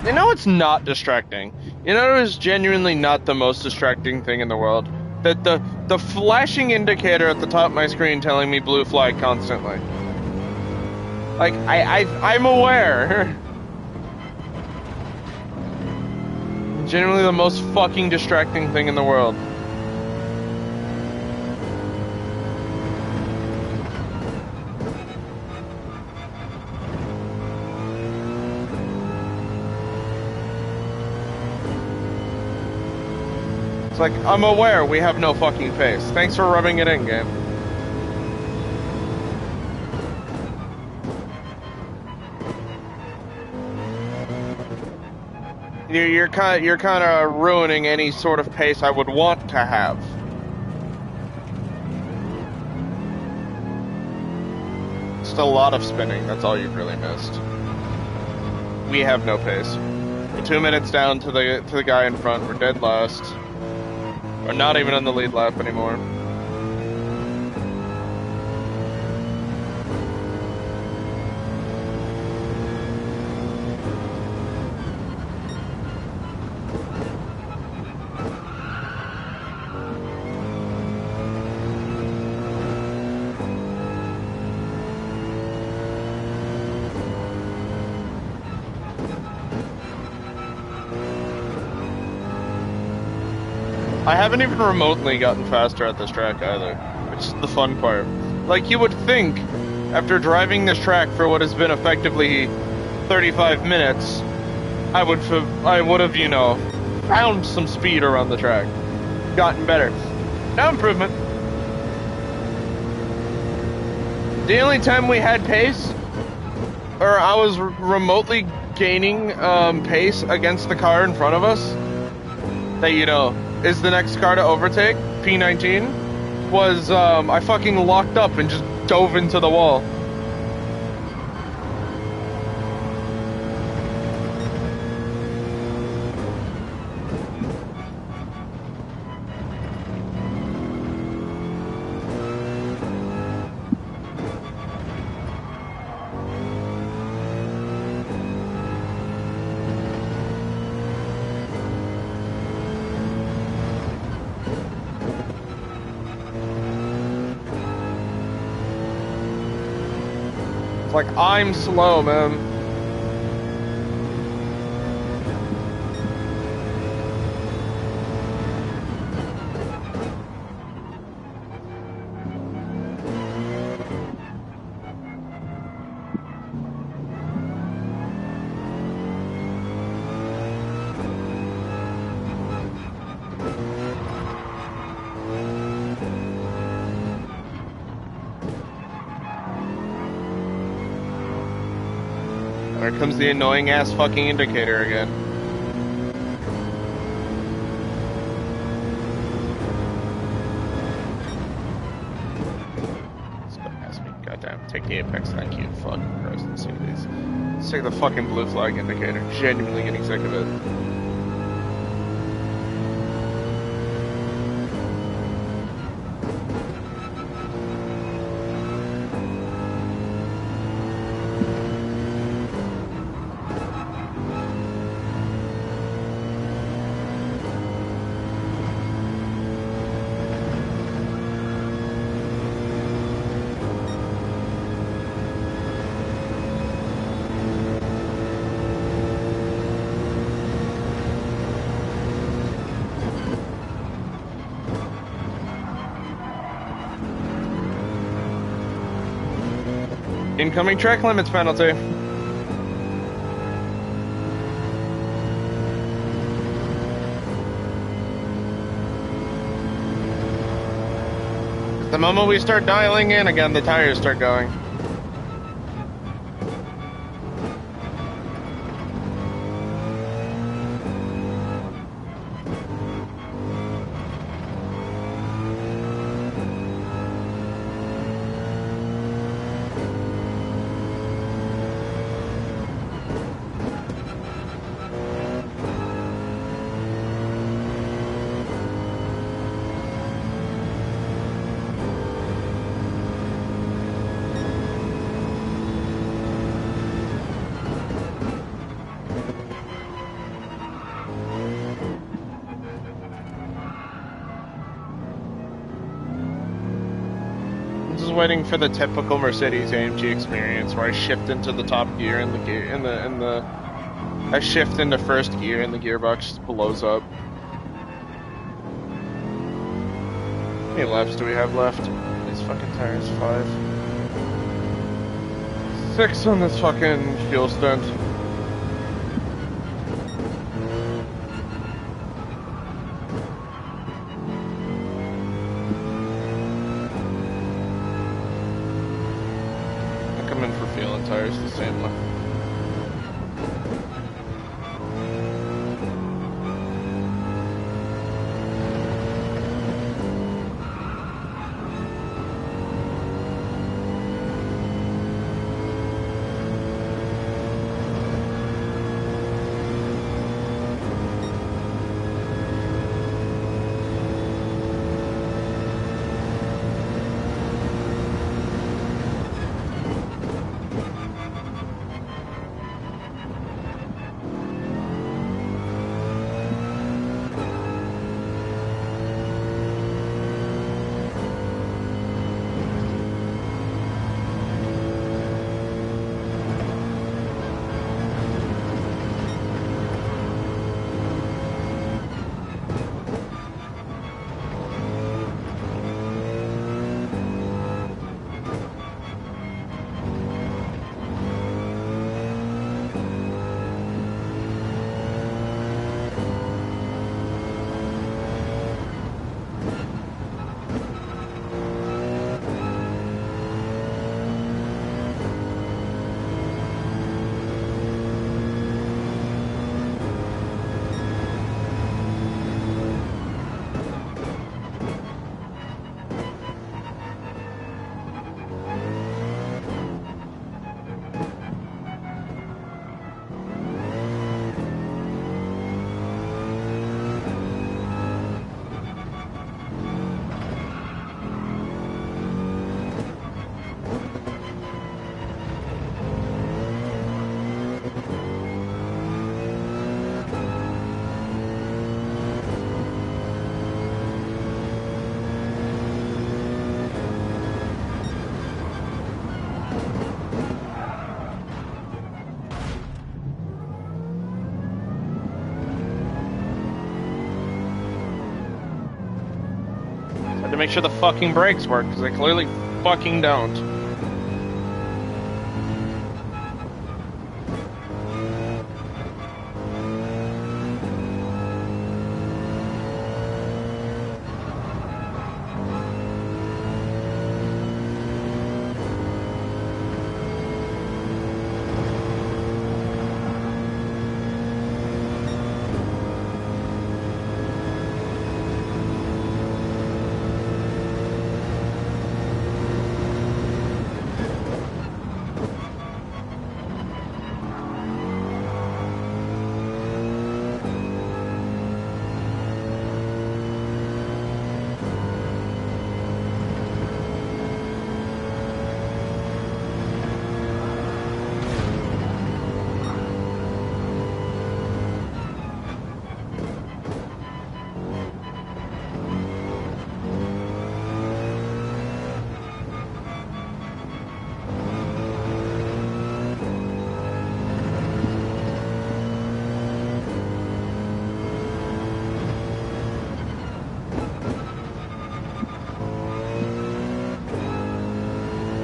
You know it's not distracting? You know it is genuinely not the most distracting thing in the world? That the flashing indicator at the top of my screen telling me blue flag constantly. Like, I'm aware. Genuinely the most fucking distracting thing in the world. It's like, I'm aware we have no fucking pace. Thanks for rubbing it in, game. You're kind of ruining any sort of pace I would want to have. Just a lot of spinning. That's all you've really missed. We have no pace. We're 2 minutes down to the guy in front. We're dead last. We're not even on the lead lap anymore. I haven't even remotely gotten faster at this track either, which is the fun part. Like, you would think, after driving this track for what has been effectively 35 minutes, I would have, you know, found some speed around the track. Gotten better. No improvement. The only time we had pace, or I was remotely gaining pace against the car in front of us, that, you know, is the next car to overtake, P19, was I fucking locked up and just dove into the wall. It's like, I'm slow, man. There comes the annoying ass fucking indicator again. Let's go past me. Goddamn. Take the apex. Thank you. Fucking Christ. I'm sick of these. Sick of the fucking blue flag indicator. Genuinely getting sick of it. Incoming track limits penalty. The moment we start dialing in again, the tires start going. Waiting for the typical Mercedes AMG experience where I shift into the top gear and the gear I shift into first gear and the gearbox just blows up. How many laps do we have left? These fucking tires, 5. 6 on this fucking fuel stunt. Tires the same way. make sure the fucking brakes work, because they clearly fucking don't.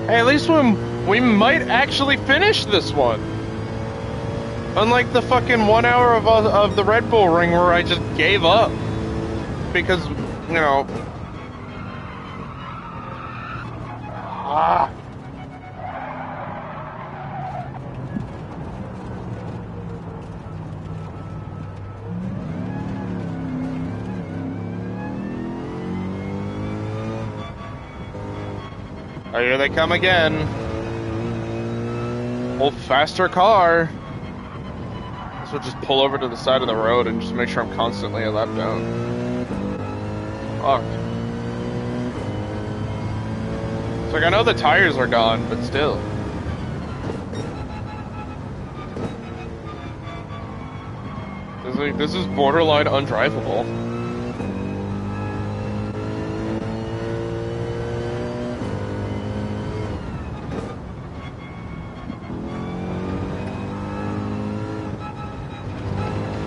Hey, at least we might actually finish this one. Unlike the fucking 1 hour of the Red Bull Ring where I just gave up. Because, you know... Ah. Oh, here they come again. Old faster car. So just pull over to the side of the road and just make sure I'm constantly a lap down. Fuck. It's like, I know the tires are gone, but still. This is borderline undrivable.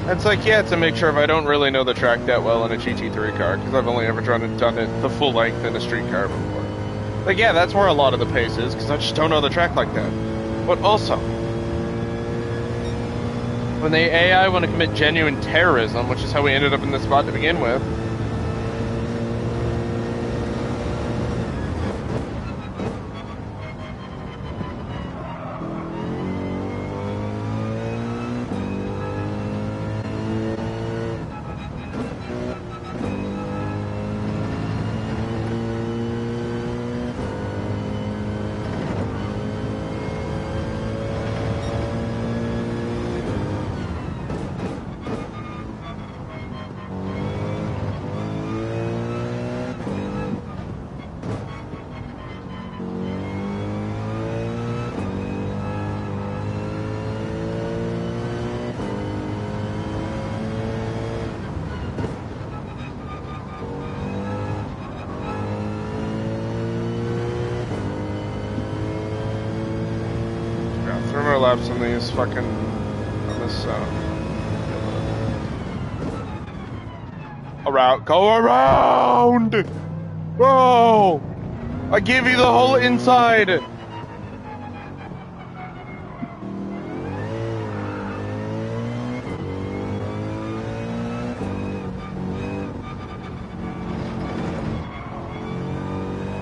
It's like, yeah, to make sure if I don't really know the track that well in a GT3 car, because I've only ever done it the full length in a street car before. Like, yeah, that's where a lot of the pace is, because I just don't know the track like that. But also, when the AI want to commit genuine terrorism, which is how we ended up in this spot to begin with, laps on these fucking, on this, around, go around! Bro! I give you the whole inside!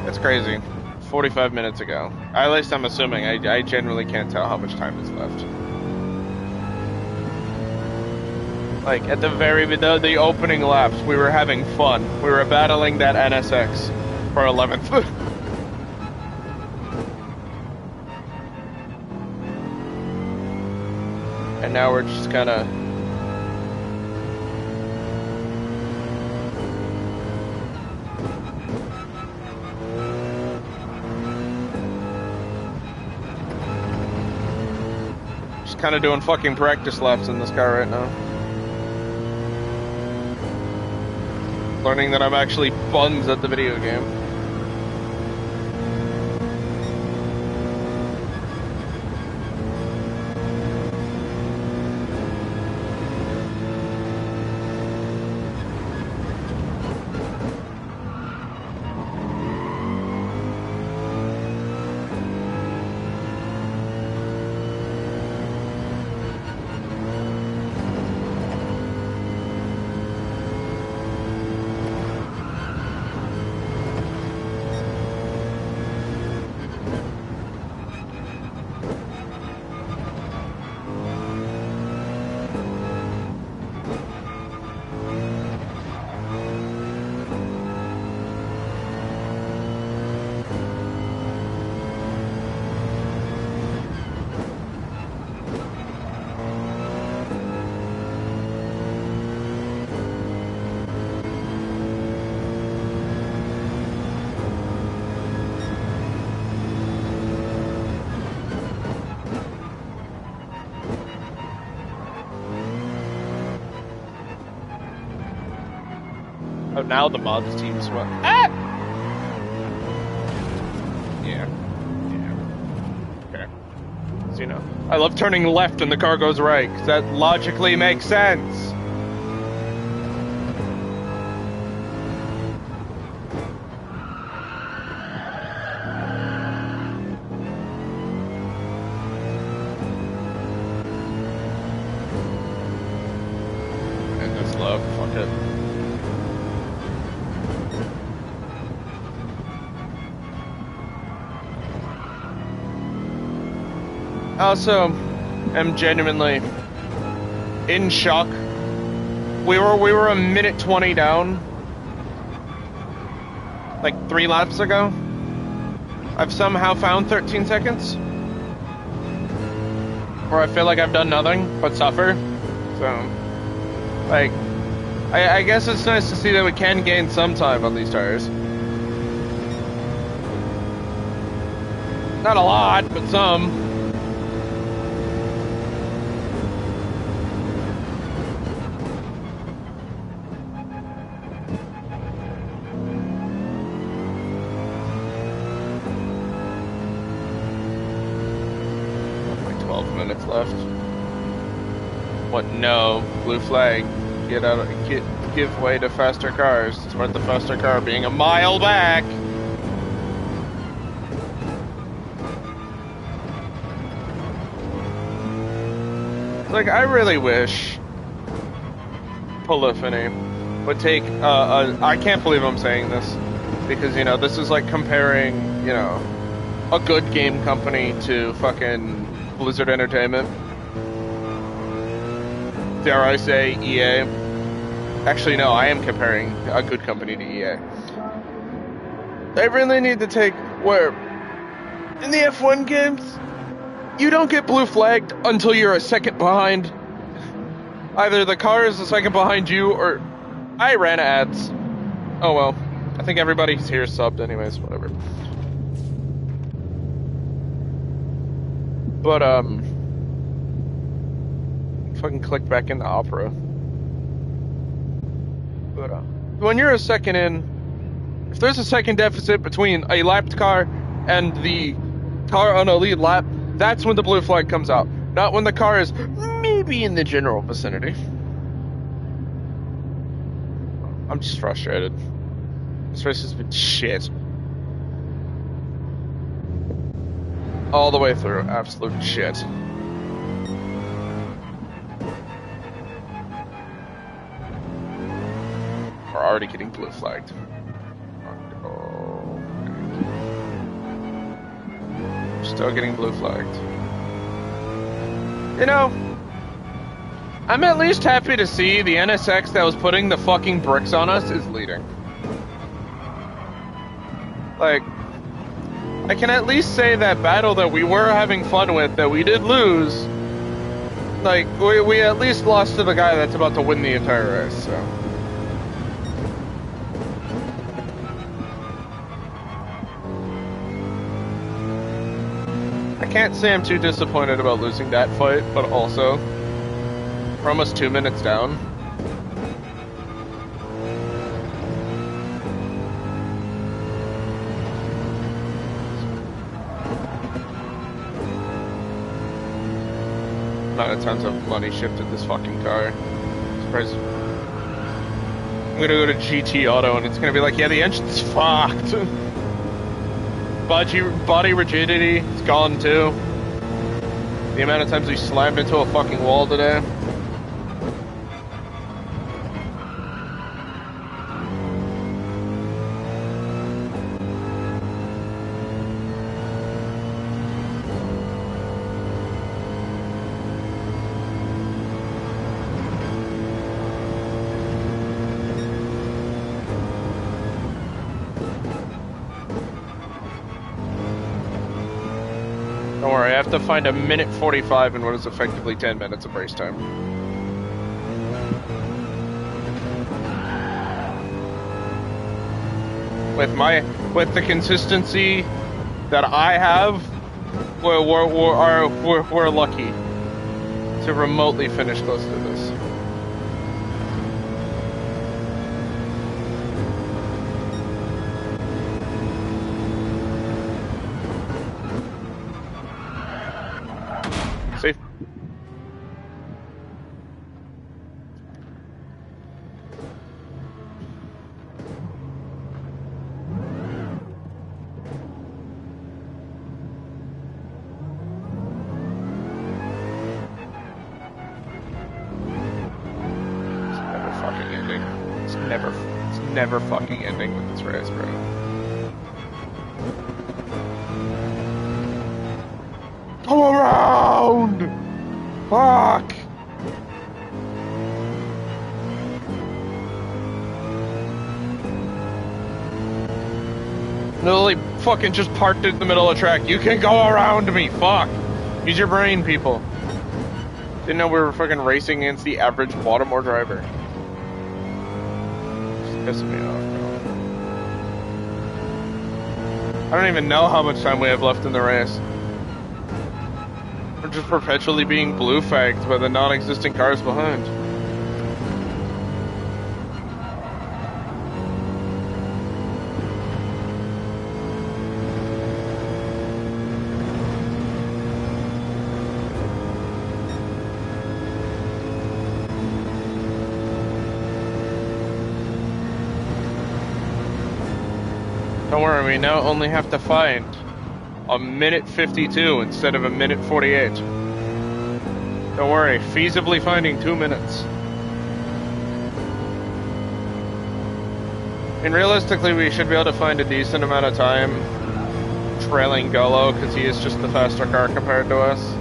It's crazy. 45 minutes ago. At least I'm assuming. I genuinely can't tell how much time is left. Like, at the opening laps, we were having fun. We were battling that NSX for 11th. And now we're just kinda... kind of doing fucking practice laps in this car right now. Learning that I'm actually buns at the video game. Oh, now the mods team's what? Ah! Yeah. Okay. So, you know, I love turning left and the car goes right, because that logically makes sense. Also, am genuinely in shock. We were a minute 20 down, like 3 laps ago. I've somehow found 13 seconds, where I feel like I've done nothing but suffer. So, like, I guess it's nice to see that we can gain some time on these tires. Not a lot, but some. Left. What? No. Blue flag. Get out. Give way to faster cars. It's worth the faster car being a mile back. Like, I really wish Polyphony would take I can't believe I'm saying this, because, you know, this is like comparing, you know, a good game company to fucking Blizzard Entertainment. Dare I say EA? Actually, no, I am comparing a good company to EA. They really need to take where in the F1 games, you don't get blue flagged until you're a second behind. Either the car is a second behind you, or I ran ads. Oh well, I think everybody's here subbed anyways, whatever. But, fucking click back into Opera. But, when you're a second in, if there's a second deficit between a lapped car and the car on a lead lap, that's when the blue flag comes out. Not when the car is maybe in the general vicinity. I'm just frustrated. This race has been shit. All the way through, absolute shit. We're already getting blue flagged. Oh. Still getting blue flagged. You know, I'm at least happy to see the NSX that was putting the fucking bricks on us is leading. Like, I can at least say that battle that we were having fun with, that we did lose, like, we at least lost to the guy that's about to win the entire race, so. I can't say I'm too disappointed about losing that fight, but also, we're almost 2 minutes down. Amount of times I've money shifted this fucking car. Surprised. I'm gonna go to GT Auto and it's gonna be like, yeah, the engine's fucked. Body rigidity, it's gone too. The amount of times we slammed into a fucking wall today. Don't worry, I have to find a minute 45 in what is effectively 10 minutes of race time. With the consistency that I have, we're lucky to remotely finish close to this. Safe. Never fucking ending with this race, bro. Go around! Fuck! Literally fucking just parked in the middle of the track. You can go around me, fuck! Use your brain, people. Didn't know we were fucking racing against the average Baltimore driver. Pissing me off, bro. I don't even know how much time we have left in the race. We're just perpetually being blue fagged by the non-existent cars behind. Don't worry, we now only have to find a minute 52 instead of a minute 48. Don't worry, feasibly finding 2 minutes. And realistically, we should be able to find a decent amount of time trailing Gullo, because he is just the faster car compared to us.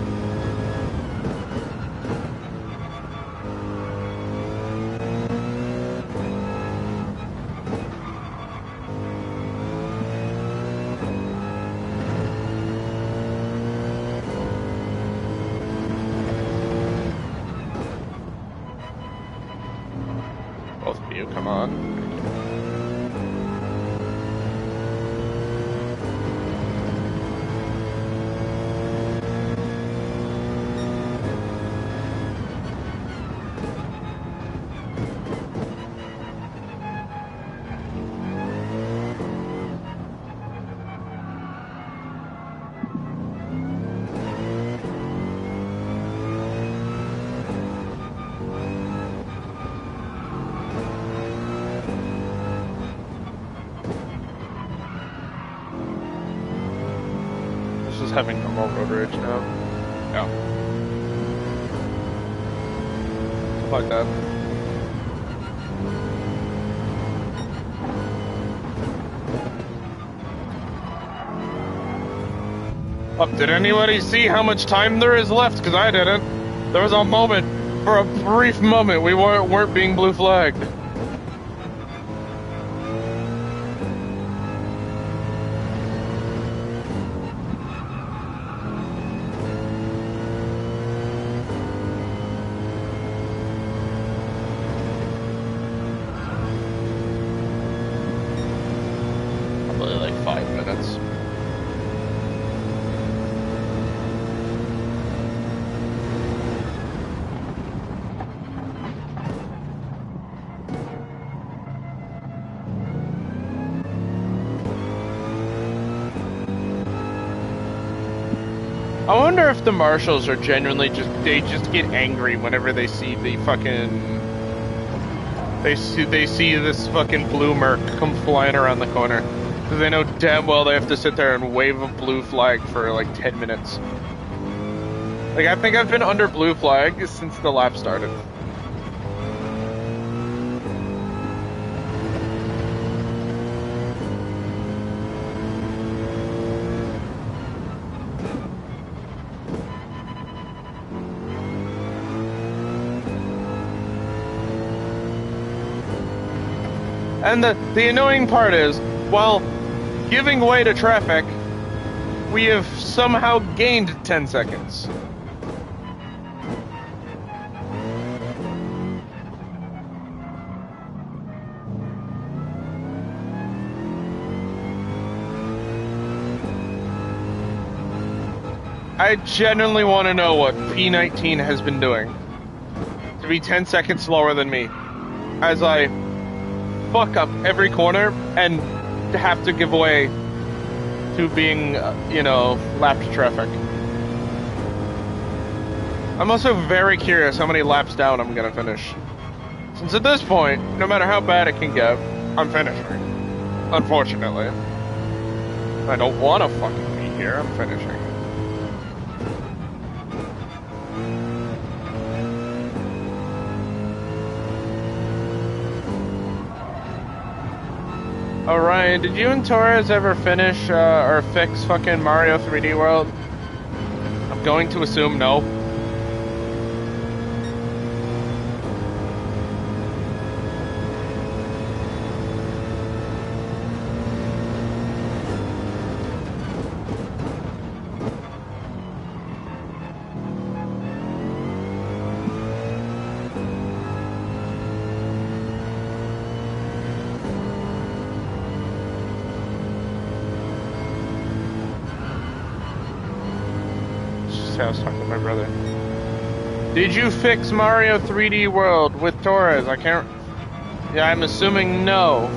Having normal road rage now. Yeah. Like that. Did anybody see how much time there is left? Because I didn't. There was a moment, for a brief moment, we weren't being blue flagged. I wonder if the marshals are genuinely they just get angry whenever they see the fucking they see this fucking blue Merc come flying around the corner, because they know damn well they have to sit there and wave a blue flag for like 10 minutes. Like, I think I've been under blue flag since the lap started. And the annoying part is, while giving way to traffic, we have somehow gained 10 seconds. I genuinely want to know what P19 has been doing to be 10 seconds slower than me, as I fuck up every corner and have to give way to being, you know, lapped traffic. I'm also very curious how many laps down I'm gonna finish. Since at this point, no matter how bad it can get, I'm finishing. Unfortunately. I don't want to fucking be here, I'm finishing. Oh, Ryan, did you and Torres ever finish or fix fucking Mario 3D World? I'm going to assume no. I was talking to my brother. Did you fix Mario 3D World with Torres? I can't... Yeah, I'm assuming no.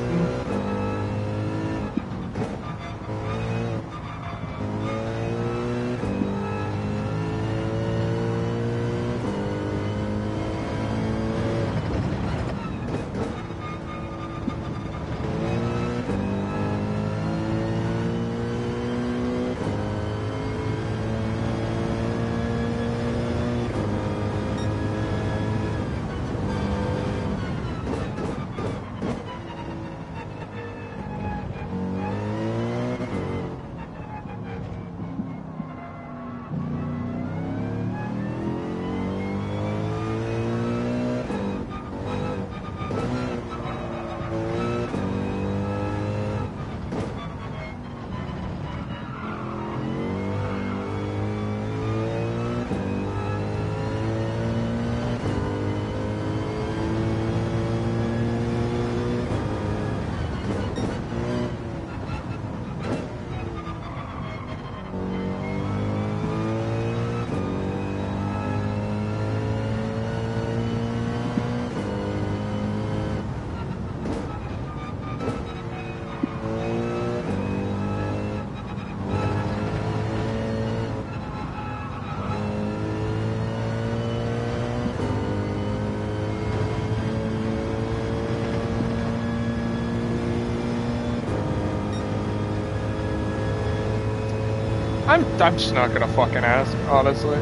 I'm just not gonna fucking ask, honestly.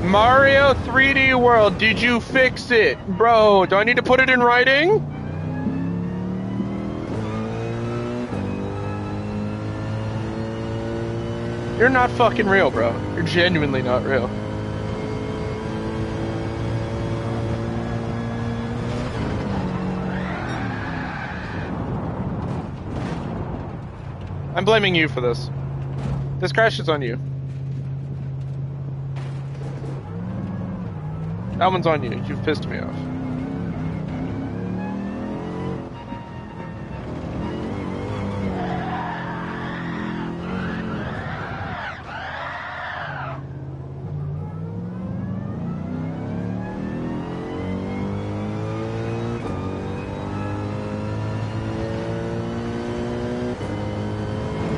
Mario 3D World, did you fix it? Bro, do I need to put it in writing? You're not fucking real, bro. You're genuinely not real. I'm blaming you for this. This crash is on you. That one's on you. You've pissed me off.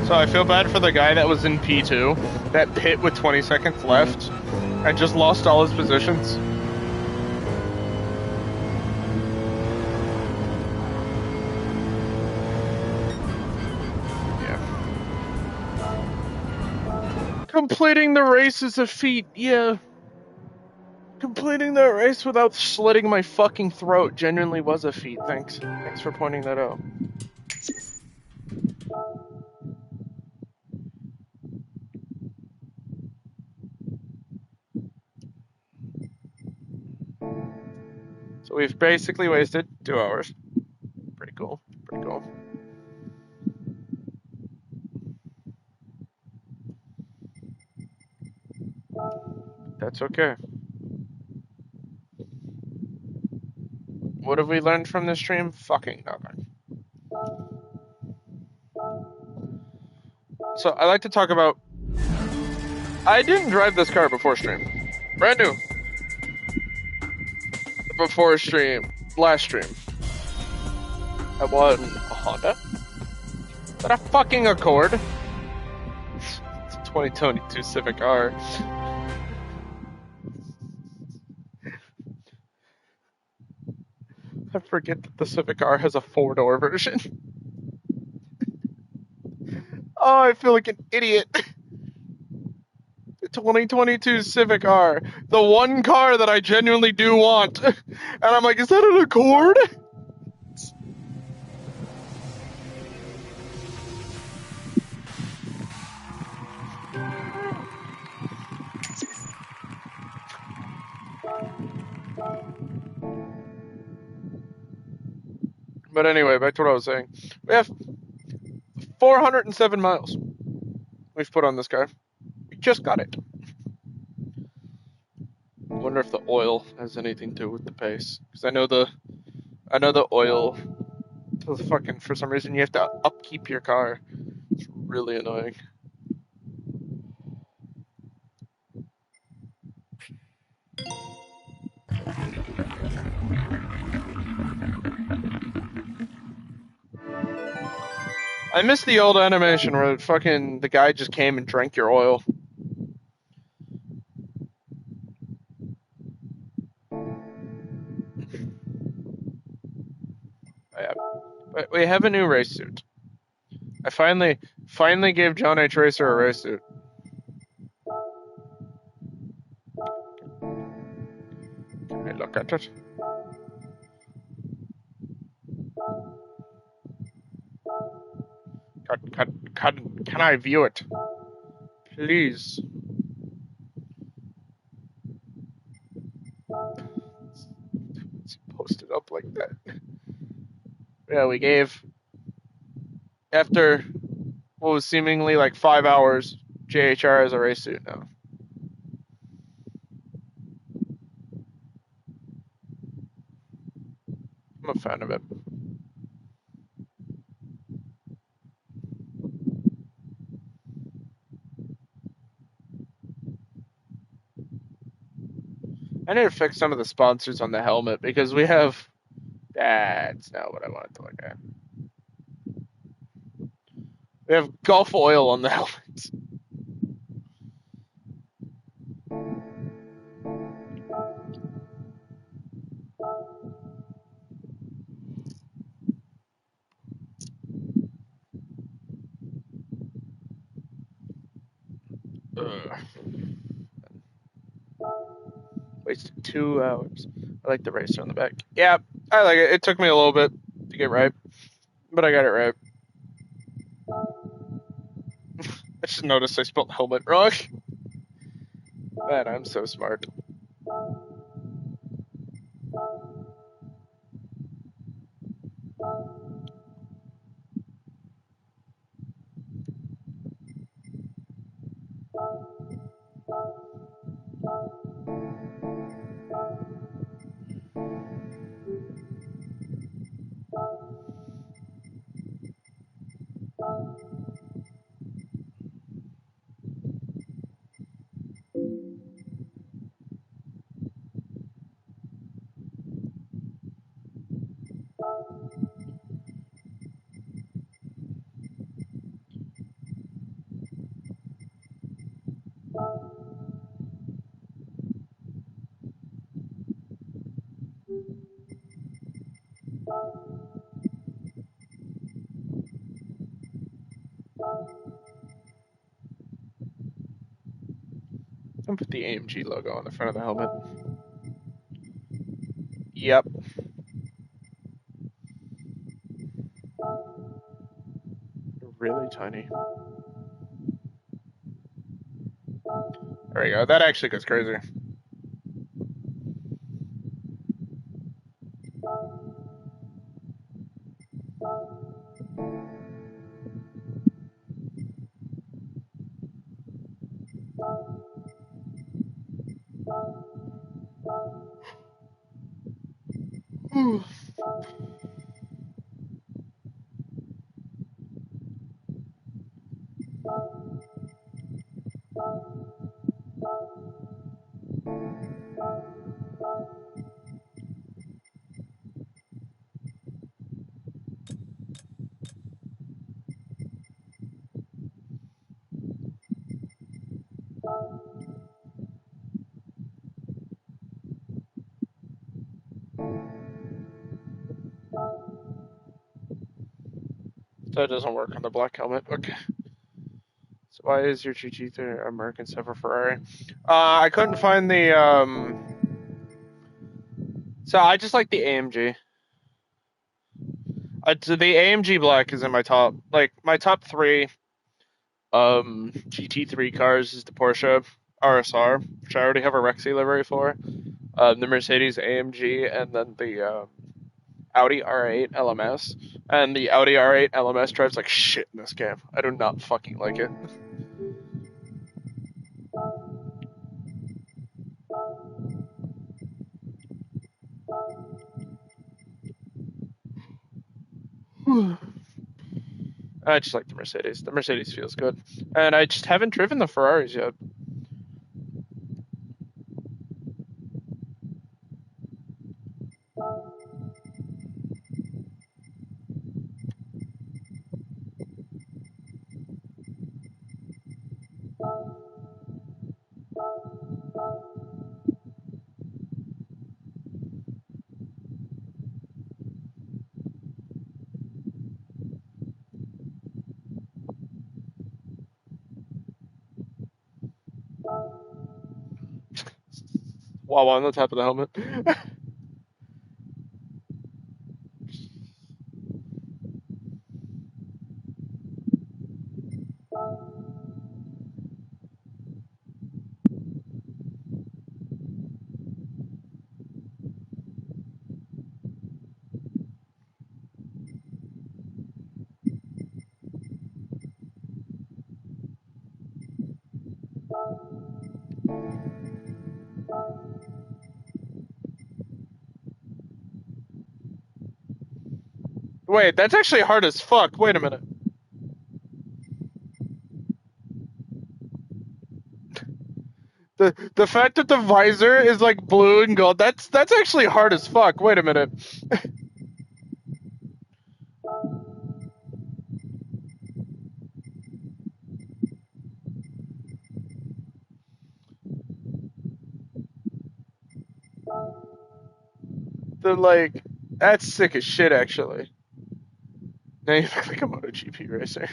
So I feel bad for the guy that was in P2, that pit with 20 seconds left, and just lost all his positions. Yeah. Completing the race is a feat, yeah. Completing the race without slitting my fucking throat genuinely was a feat, thanks. Thanks for pointing that out. So we've basically wasted 2 hours. Pretty cool. Pretty cool. That's okay. What have we learned from this stream? Fucking nothing. So I like to talk about... I didn't drive this car before stream. Brand new. Before stream. Last stream. I won a Honda. But a fucking Accord. It's a 2022 Civic R. I forget that the Civic R has a 4-door version. Oh, I feel like an idiot. The 2022 Civic R, the one car that I genuinely do want. And I'm like, is that an Accord? But anyway, back to what I was saying. We have 407 miles we've put on this car. We just got it. I wonder if the oil has anything to do with the pace. Because I know the oil, fucking, for some reason, you have to upkeep your car. It's really annoying. I miss the old animation where fucking the guy just came and drank your oil. Yeah. But we have a new race suit. I finally gave John H. Racer a race suit. Can I look at it? Can I view it? Please. It's posted up like that. Yeah, we gave, after what was seemingly like 5 hours, JHR has a race suit now. I'm a fan of it. I need to fix some of the sponsors on the helmet because we have. That's not what I wanted to look at. We have Gulf Oil on the helmets. Ugh. Wasted 2 hours. I like the racer on the back. Yeah, I like it. It took me a little bit to get right, but I got it right. I just noticed I spelled helmet wrong. Man, I'm so smart. I'm gonna put the AMG logo on the front of the helmet. Yep. Really tiny. There we go. That actually goes crazy. That doesn't work on the black helmet. Okay. So why is your GT3 American except for Ferrari? I couldn't find the So I just like the AMG. So the AMG black is in my top, like my top three GT3 cars is the Porsche RSR, which I already have a Rexy livery for. The Mercedes AMG, and then the Audi R8 LMS. And the Audi R8 LMS drives like shit in this game. I do not fucking like it. I just like the Mercedes. The Mercedes feels good. And I just haven't driven the Ferraris yet. Wow, on the top of the helmet. Wait, that's actually hard as fuck. Wait a minute. The fact that the visor is like blue and gold, that's actually hard as fuck. Wait a minute. They're like, that's sick as shit actually. Now you look like a MotoGP racer.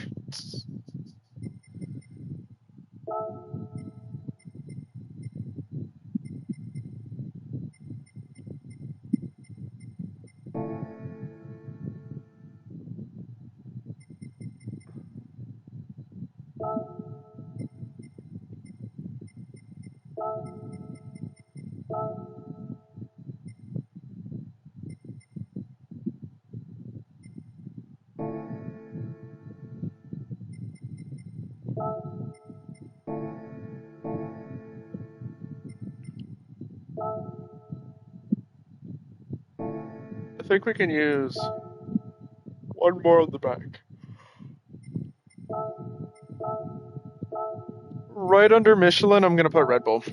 I think we can use one more on the back. Right under Michelin, I'm gonna put Red Bull.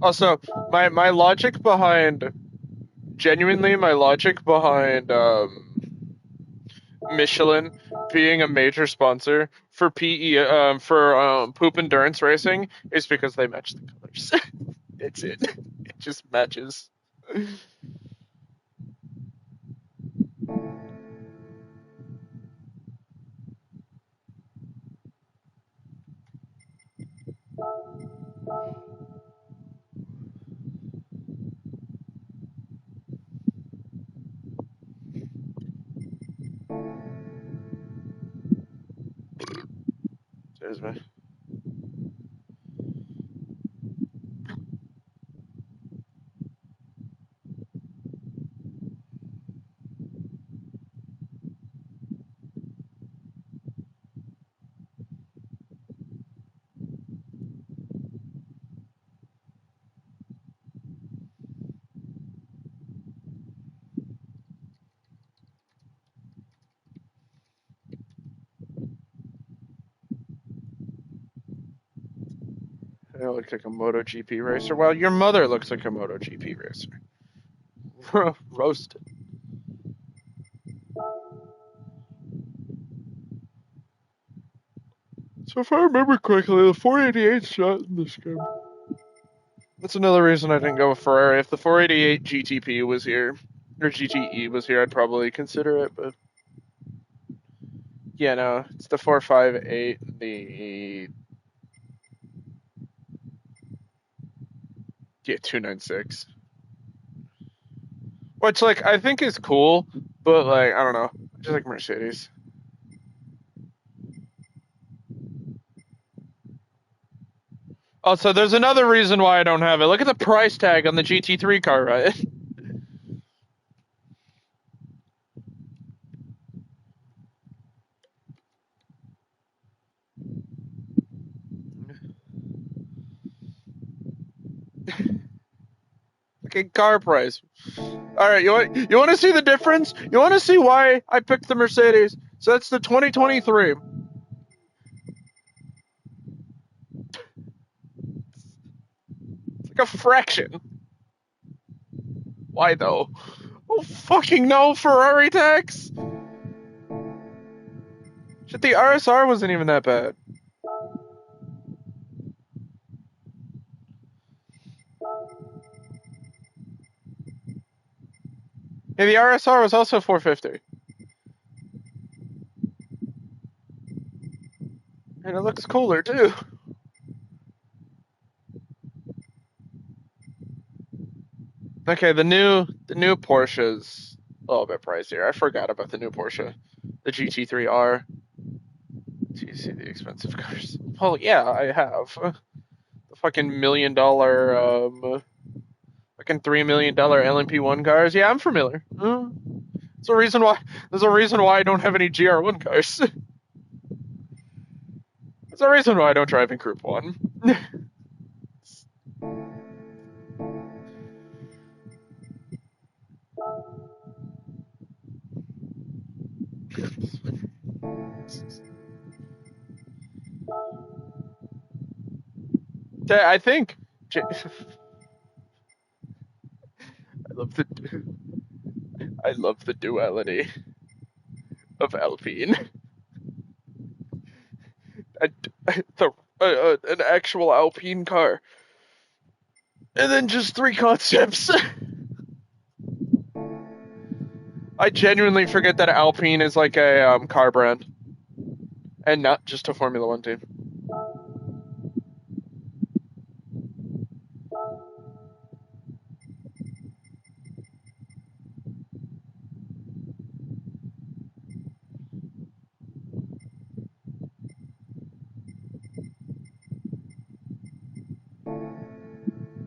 Also, my logic behind genuinely my logic behind Michelin being a major sponsor for poop endurance racing is because they match the colors. It's it. It just matches. There's my. I look like a MotoGP racer. Well, your mother looks like a MotoGP racer. Roasted. So if I remember correctly, the 488's not in this game. That's another reason I didn't go with Ferrari. If the 488 GTP was here, or GTE was here, I'd probably consider it, but yeah, no, it's the 458, the 296. Which, like, I think is cool, but, like, I don't know. I just like Mercedes. Also, there's another reason why I don't have it. Look at the price tag on the GT3 car, right? Look at car price. All right, you want to see the difference? You want to see why I picked the Mercedes? So that's the 2023. It's like a fraction. Why though? Oh fucking no, Ferrari tax. Shit, the RSR wasn't even that bad. Yeah, the RSR was also 450. And it looks cooler too. Okay, the new Porsche's a little bit pricier. I forgot about the new Porsche, the GT3R. Do you see the expensive cars? Well, yeah, I have the fucking $1 million, fucking $3 million LMP1 cars. Yeah, I'm familiar. There's a reason why. There's a reason why I don't have any GR1 cars. There's a reason why I don't drive in Group 1. I think. I love the duality of Alpine. An actual Alpine car, and then just 3 concepts. I genuinely forget that Alpine is like a car brand, and not just a Formula One team.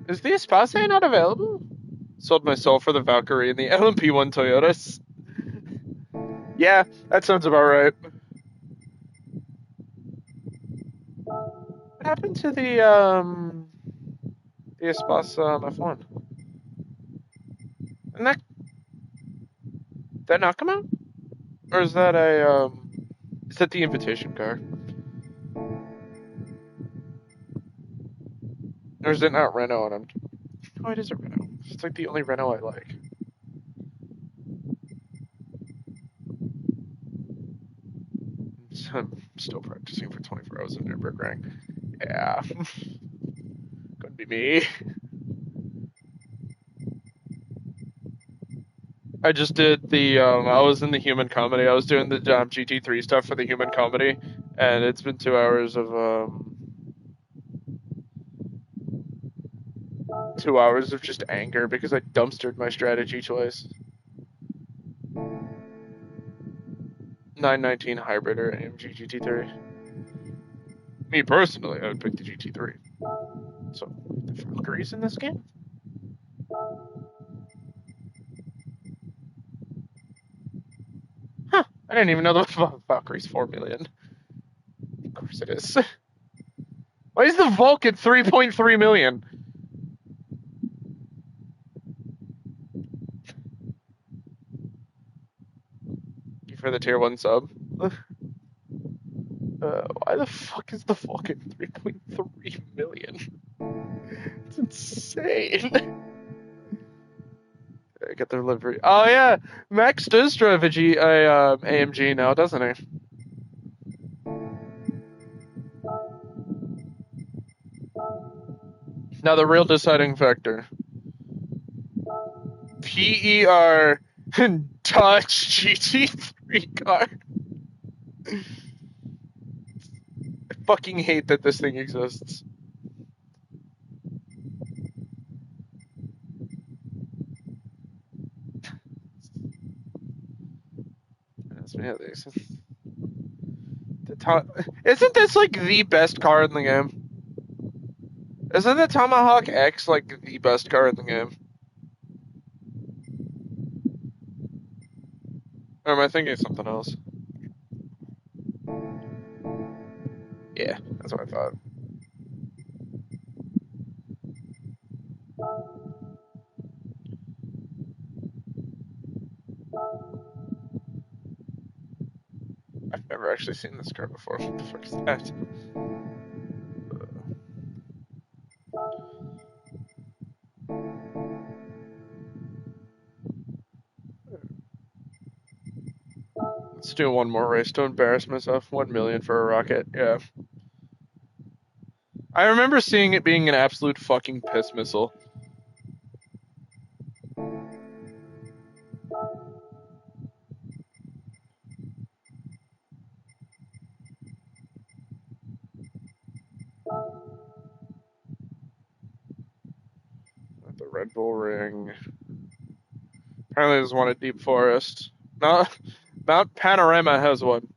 Is the Espace not available? Sold my soul for the Valkyrie and the LMP1 Toyotas. Yeah, that sounds about right. What happened to the Espace F1? And that not come out? Or is that is that the invitation car? Or is it not Renault? And oh, it is a Renault. It's like the only Renault I like. I'm still practicing for 24 hours in Nürburgring. Yeah. Couldn't be me. I just did the, I was in the human comedy. I was doing the GT3 stuff for the human comedy, and it's been 2 hours of, 2 hours of just anger because I dumpstered my strategy twice. 919 hybrid or AMG GT3. Me personally, I would pick the GT3. So, the Valkyrie's in this game? Huh, I didn't even know the Valkyrie's 4 million. Of course it is. Why is the Vulcan 3.3 million? For the tier 1 sub. Why the fuck is the Vulcan 3.3 million? It's insane. I get the delivery. Oh yeah, Max does drive a AMG now, doesn't he? Now the real deciding factor. PER Dodge GT3 car. I fucking hate that this thing exists. Isn't this like the best car in the game? Isn't the Tomahawk X like the best car in the game? Or am I thinking of something else? Yeah, that's what I thought. I've never actually seen this car before. What the fuck is that? Let's do one more race to embarrass myself. 1 million for a rocket. Yeah. I remember seeing it being an absolute fucking piss missile. The Red Bull Ring. Apparently there's one at Deep Forest. Mount Panorama has one.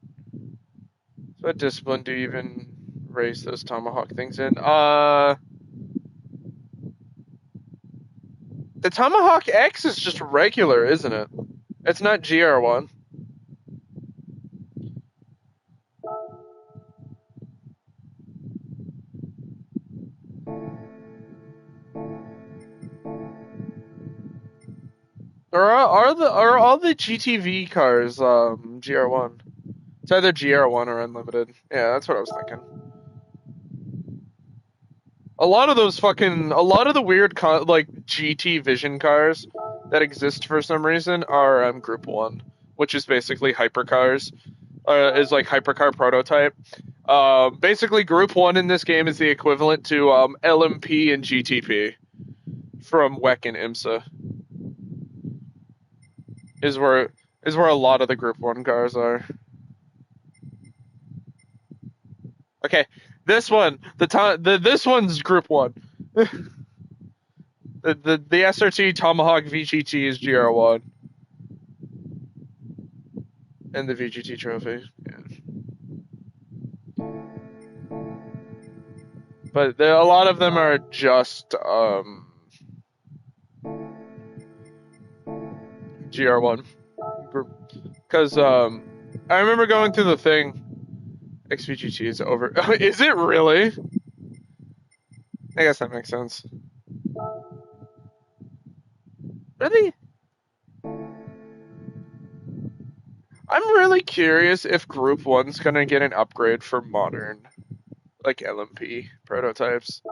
So what discipline do you even race those Tomahawk things in? The Tomahawk X is just regular, isn't it? It's not GR1. Are all the GTV cars GR1? It's either GR1 or Unlimited. Yeah, that's what I was thinking. A lot of the weird like GT Vision cars that exist for some reason are Group 1, which is basically hypercars. Is like hypercar prototype. Basically, Group 1 in this game is the equivalent to LMP and GTP from WEC and IMSA. Is where a lot of the Group 1 cars are. Okay, this one, this one's Group 1. the SRT Tomahawk VGT is GR1. And the VGT trophy. Yeah. But a lot of them are just GR1 group. Because I remember going through the thing. XVGT is over. Is it really? I guess that makes sense. Really? I'm really curious if Group 1's gonna get an upgrade for modern, like LMP prototypes.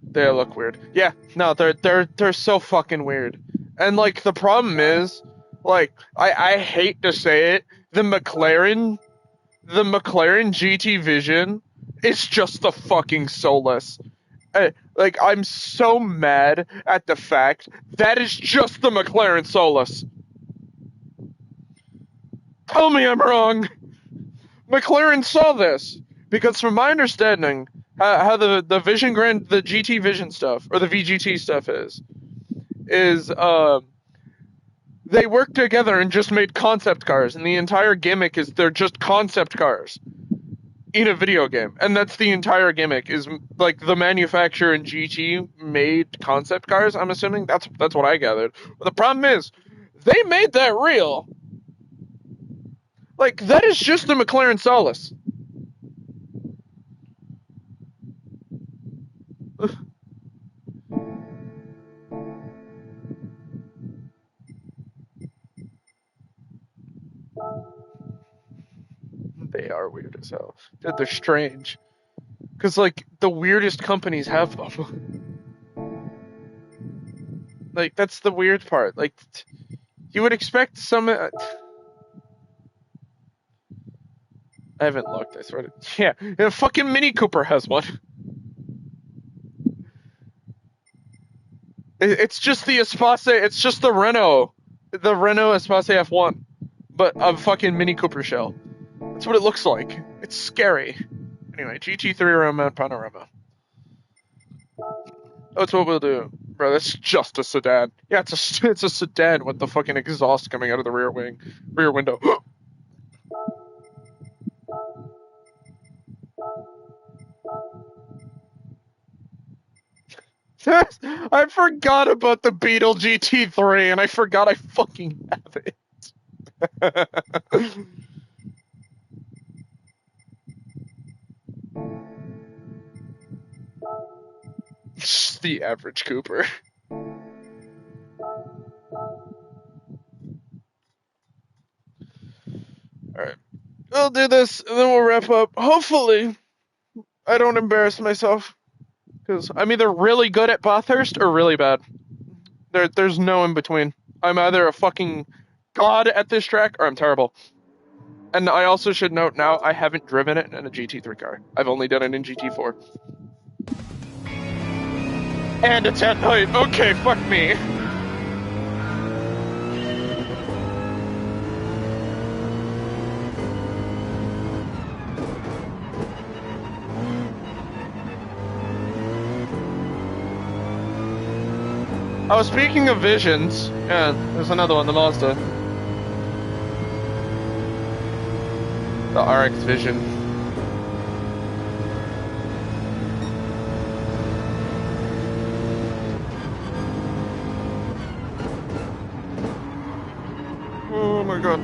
They look weird. Yeah, no, they're so fucking weird. And like the problem is, like I hate to say it, the McLaren GT Vision is just the fucking soulless. Like I'm so mad at the fact that is just the McLaren Solus. Tell me I'm wrong. McLaren saw this because, from my understanding, how the Vision Grand, the GT Vision stuff or the VGT stuff is they worked together and just made concept cars, and the entire gimmick is they're just concept cars in a video game, and that's the entire gimmick. Is like the manufacturer and GT made concept cars. I'm assuming that's what I gathered. But the problem is, they made that real. Like that is just the McLaren Solus. They are weird as hell. They're strange. Because, like, the weirdest companies have them. Like, that's the weird part. Like, you would expect some... I haven't looked, I swear to... Yeah, a fucking Mini Cooper has one. It's just the Espace, it's just the Renault Espace F1, but a fucking Mini Cooper shell. That's what it looks like. It's scary. Anyway, GT3 rear mount panorama. That's what we'll do. Bro, that's just a sedan. Yeah, it's a sedan with the fucking exhaust coming out of the rear window. I forgot about the Beetle GT3, and I forgot I fucking have it. Just the average Cooper. Alright. We'll do this, and then we'll wrap up. Hopefully, I don't embarrass myself. Because I'm either really good at Bathurst or really bad. There's no in between. I'm either a fucking god at this track or I'm terrible. And I also should note now, I haven't driven it in a GT3 car. I've only done it in GT4. And it's at night. Okay, fuck me. Oh, speaking of visions, yeah, there's another one, the Mazda. The RX Vision. Oh my god.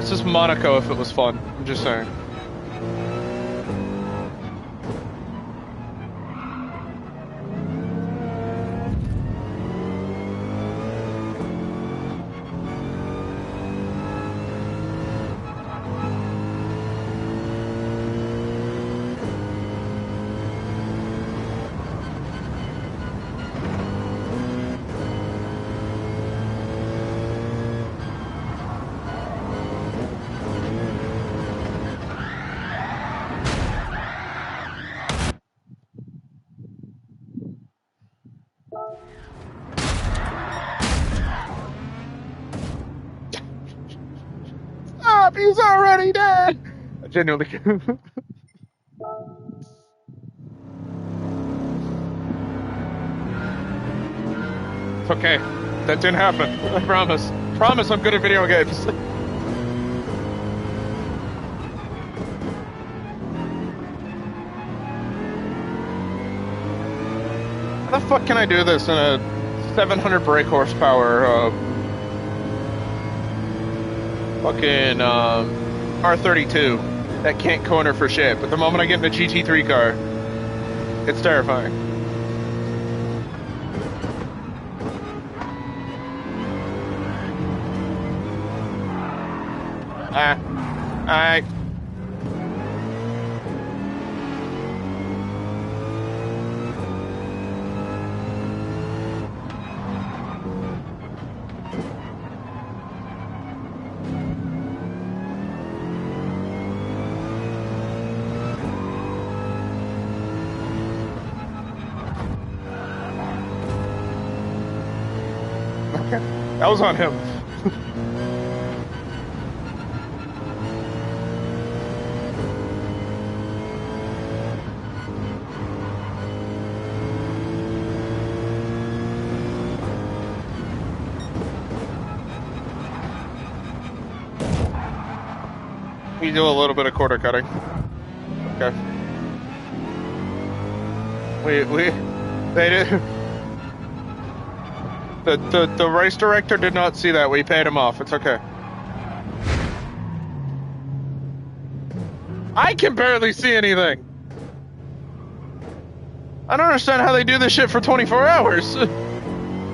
This is Monaco if it was fun, I'm just saying. He's already dead! I genuinely It's okay. That didn't happen. I promise. Promise I'm good at video games. How the fuck can I do this in a 700 brake horsepower, fucking R32 that can't corner for shit, but the moment I get in a GT3 car, it's terrifying. Alright. That was on him. We do a little bit of quarter cutting. Okay. They did. The race director did not see that. We paid him off. It's okay. I can barely see anything. I don't understand how they do this shit for 24 hours. Or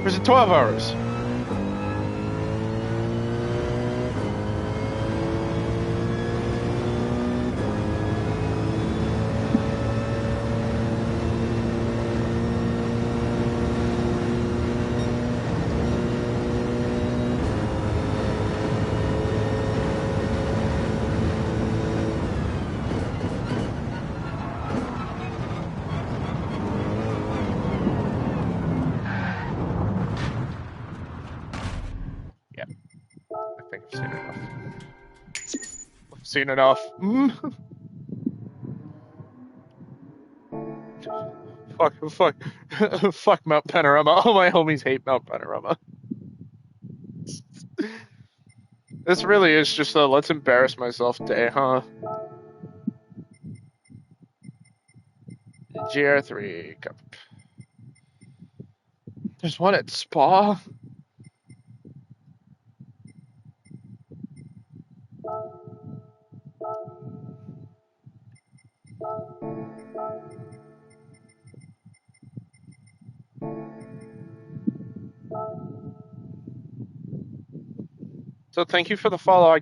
is it 12 hours? seen enough. Fuck Mount Panorama. All my homies hate Mount Panorama. This really is just a let's embarrass myself day, huh? GR3 Cup. There's one at Spa. So thank you for the follow.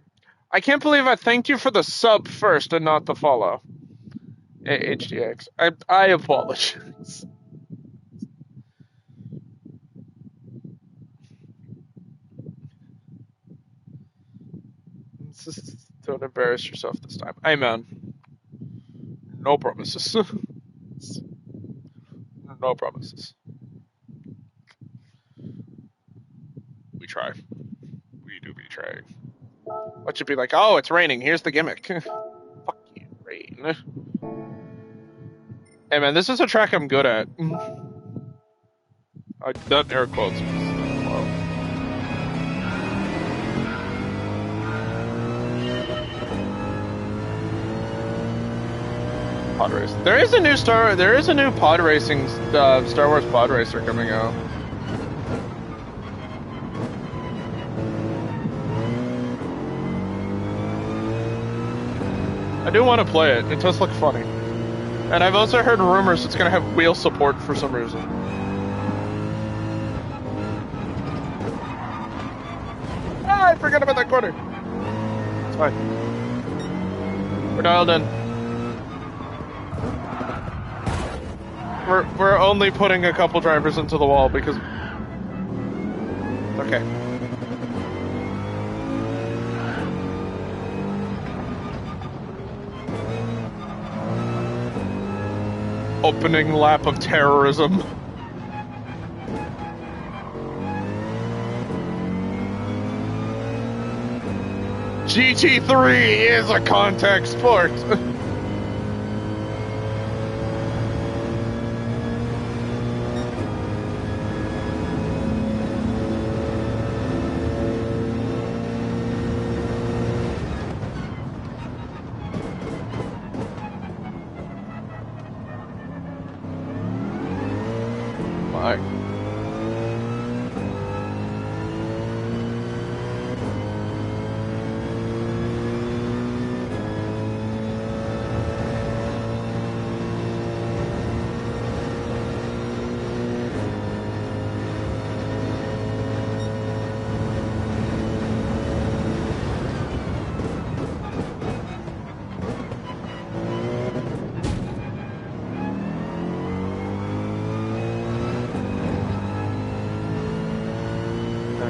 I can't believe I thanked you for the sub first and not the follow. HDX. I apologize. Don't embarrass yourself this time. Amen. No promises. No promises. We try. We do be trying. What should be like, oh, it's raining. Here's the gimmick. Fuck you, rain. Hey, man, this is a track I'm good at. I done air quotes. Wow. Pod race. There is a new pod racing Star Wars pod racer coming out. I do want to play it. It does look funny. And I've also heard rumors it's going to have wheel support for some reason. Ah, I forgot about that corner. It's fine. We're dialed in. We're only putting a couple drivers into the wall because... Okay. Opening lap of terrorism. GT3 is a contact sport.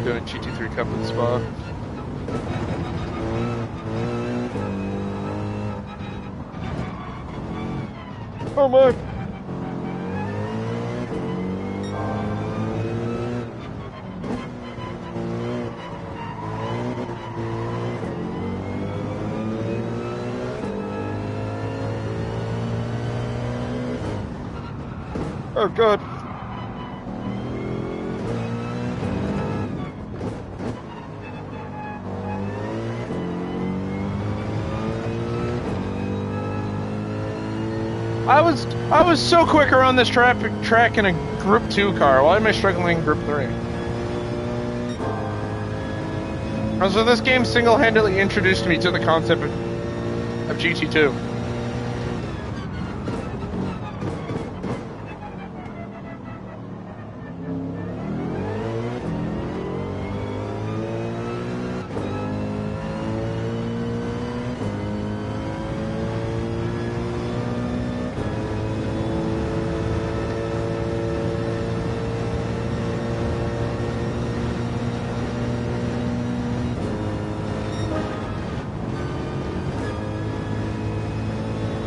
Doing GT3 Cup in Spa. Oh my! Oh god. I was so quick around this track in a Group 2 car. Why am I struggling in Group 3? So this game single-handedly introduced me to the concept of GT2.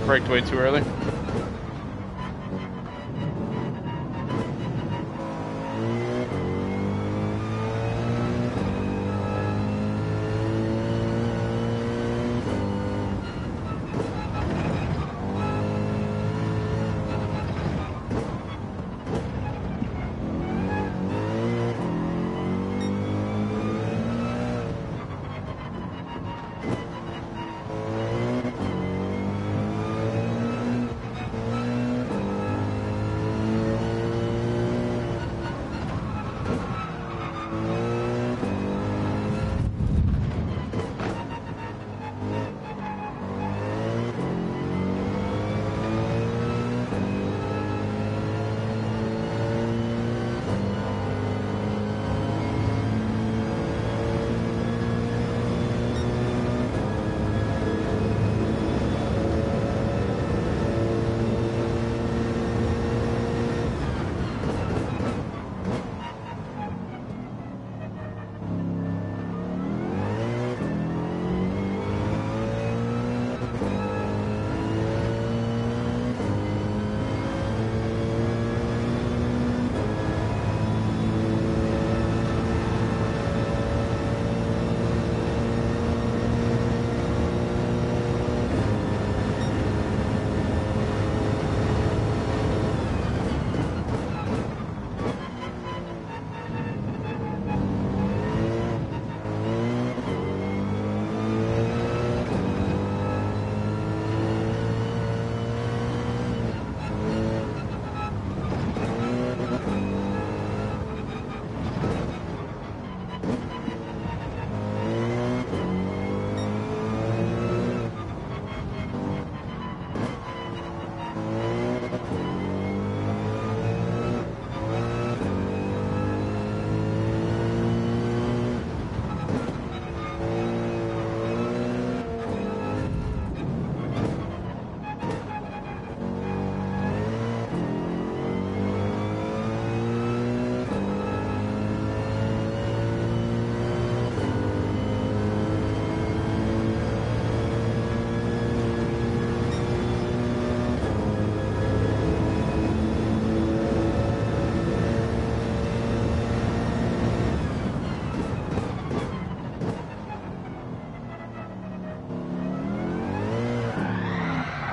Braked way too early.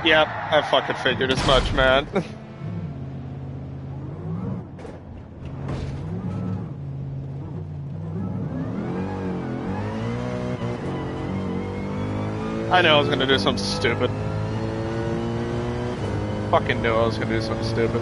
Yep, I fucking figured as much, man. I knew I was gonna do something stupid. Fucking knew I was gonna do something stupid.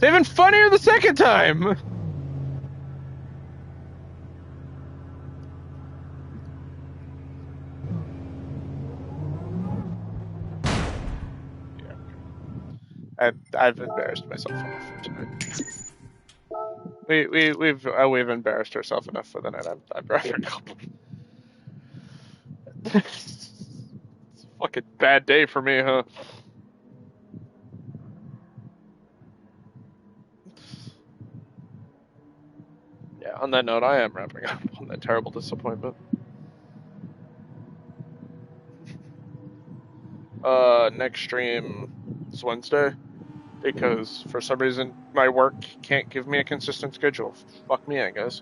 It's even funnier the second time! I've embarrassed myself enough for tonight. We've embarrassed ourselves enough for the night. I'd rather go. It's a fucking bad day for me, huh? Yeah, on that note, I am wrapping up on that terrible disappointment. Next stream is Wednesday, because for some reason my work can't give me a consistent schedule. Fuck me, I guess.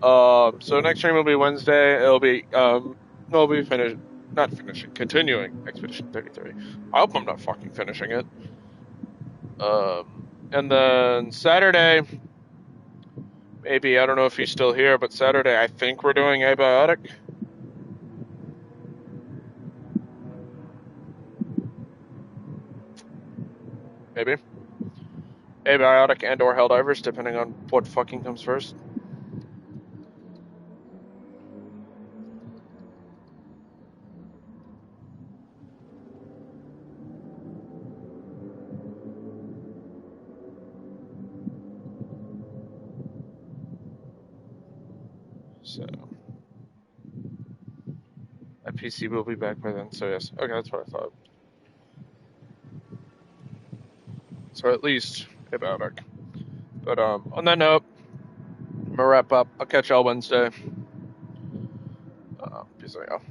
So next stream will be Wednesday. It'll be continuing Expedition 33. I hope I'm not fucking finishing it. And then Saturday, maybe, I don't know if he's still here, but Saturday I think we're doing Abiotic. Maybe. Abiotic and or Helldivers, depending on what fucking comes first. So my PC will be back by then, so yes. Okay, that's what I thought. So at least Abiotic. But on that note, I'm gonna wrap up. I'll catch y'all Wednesday. Peace out.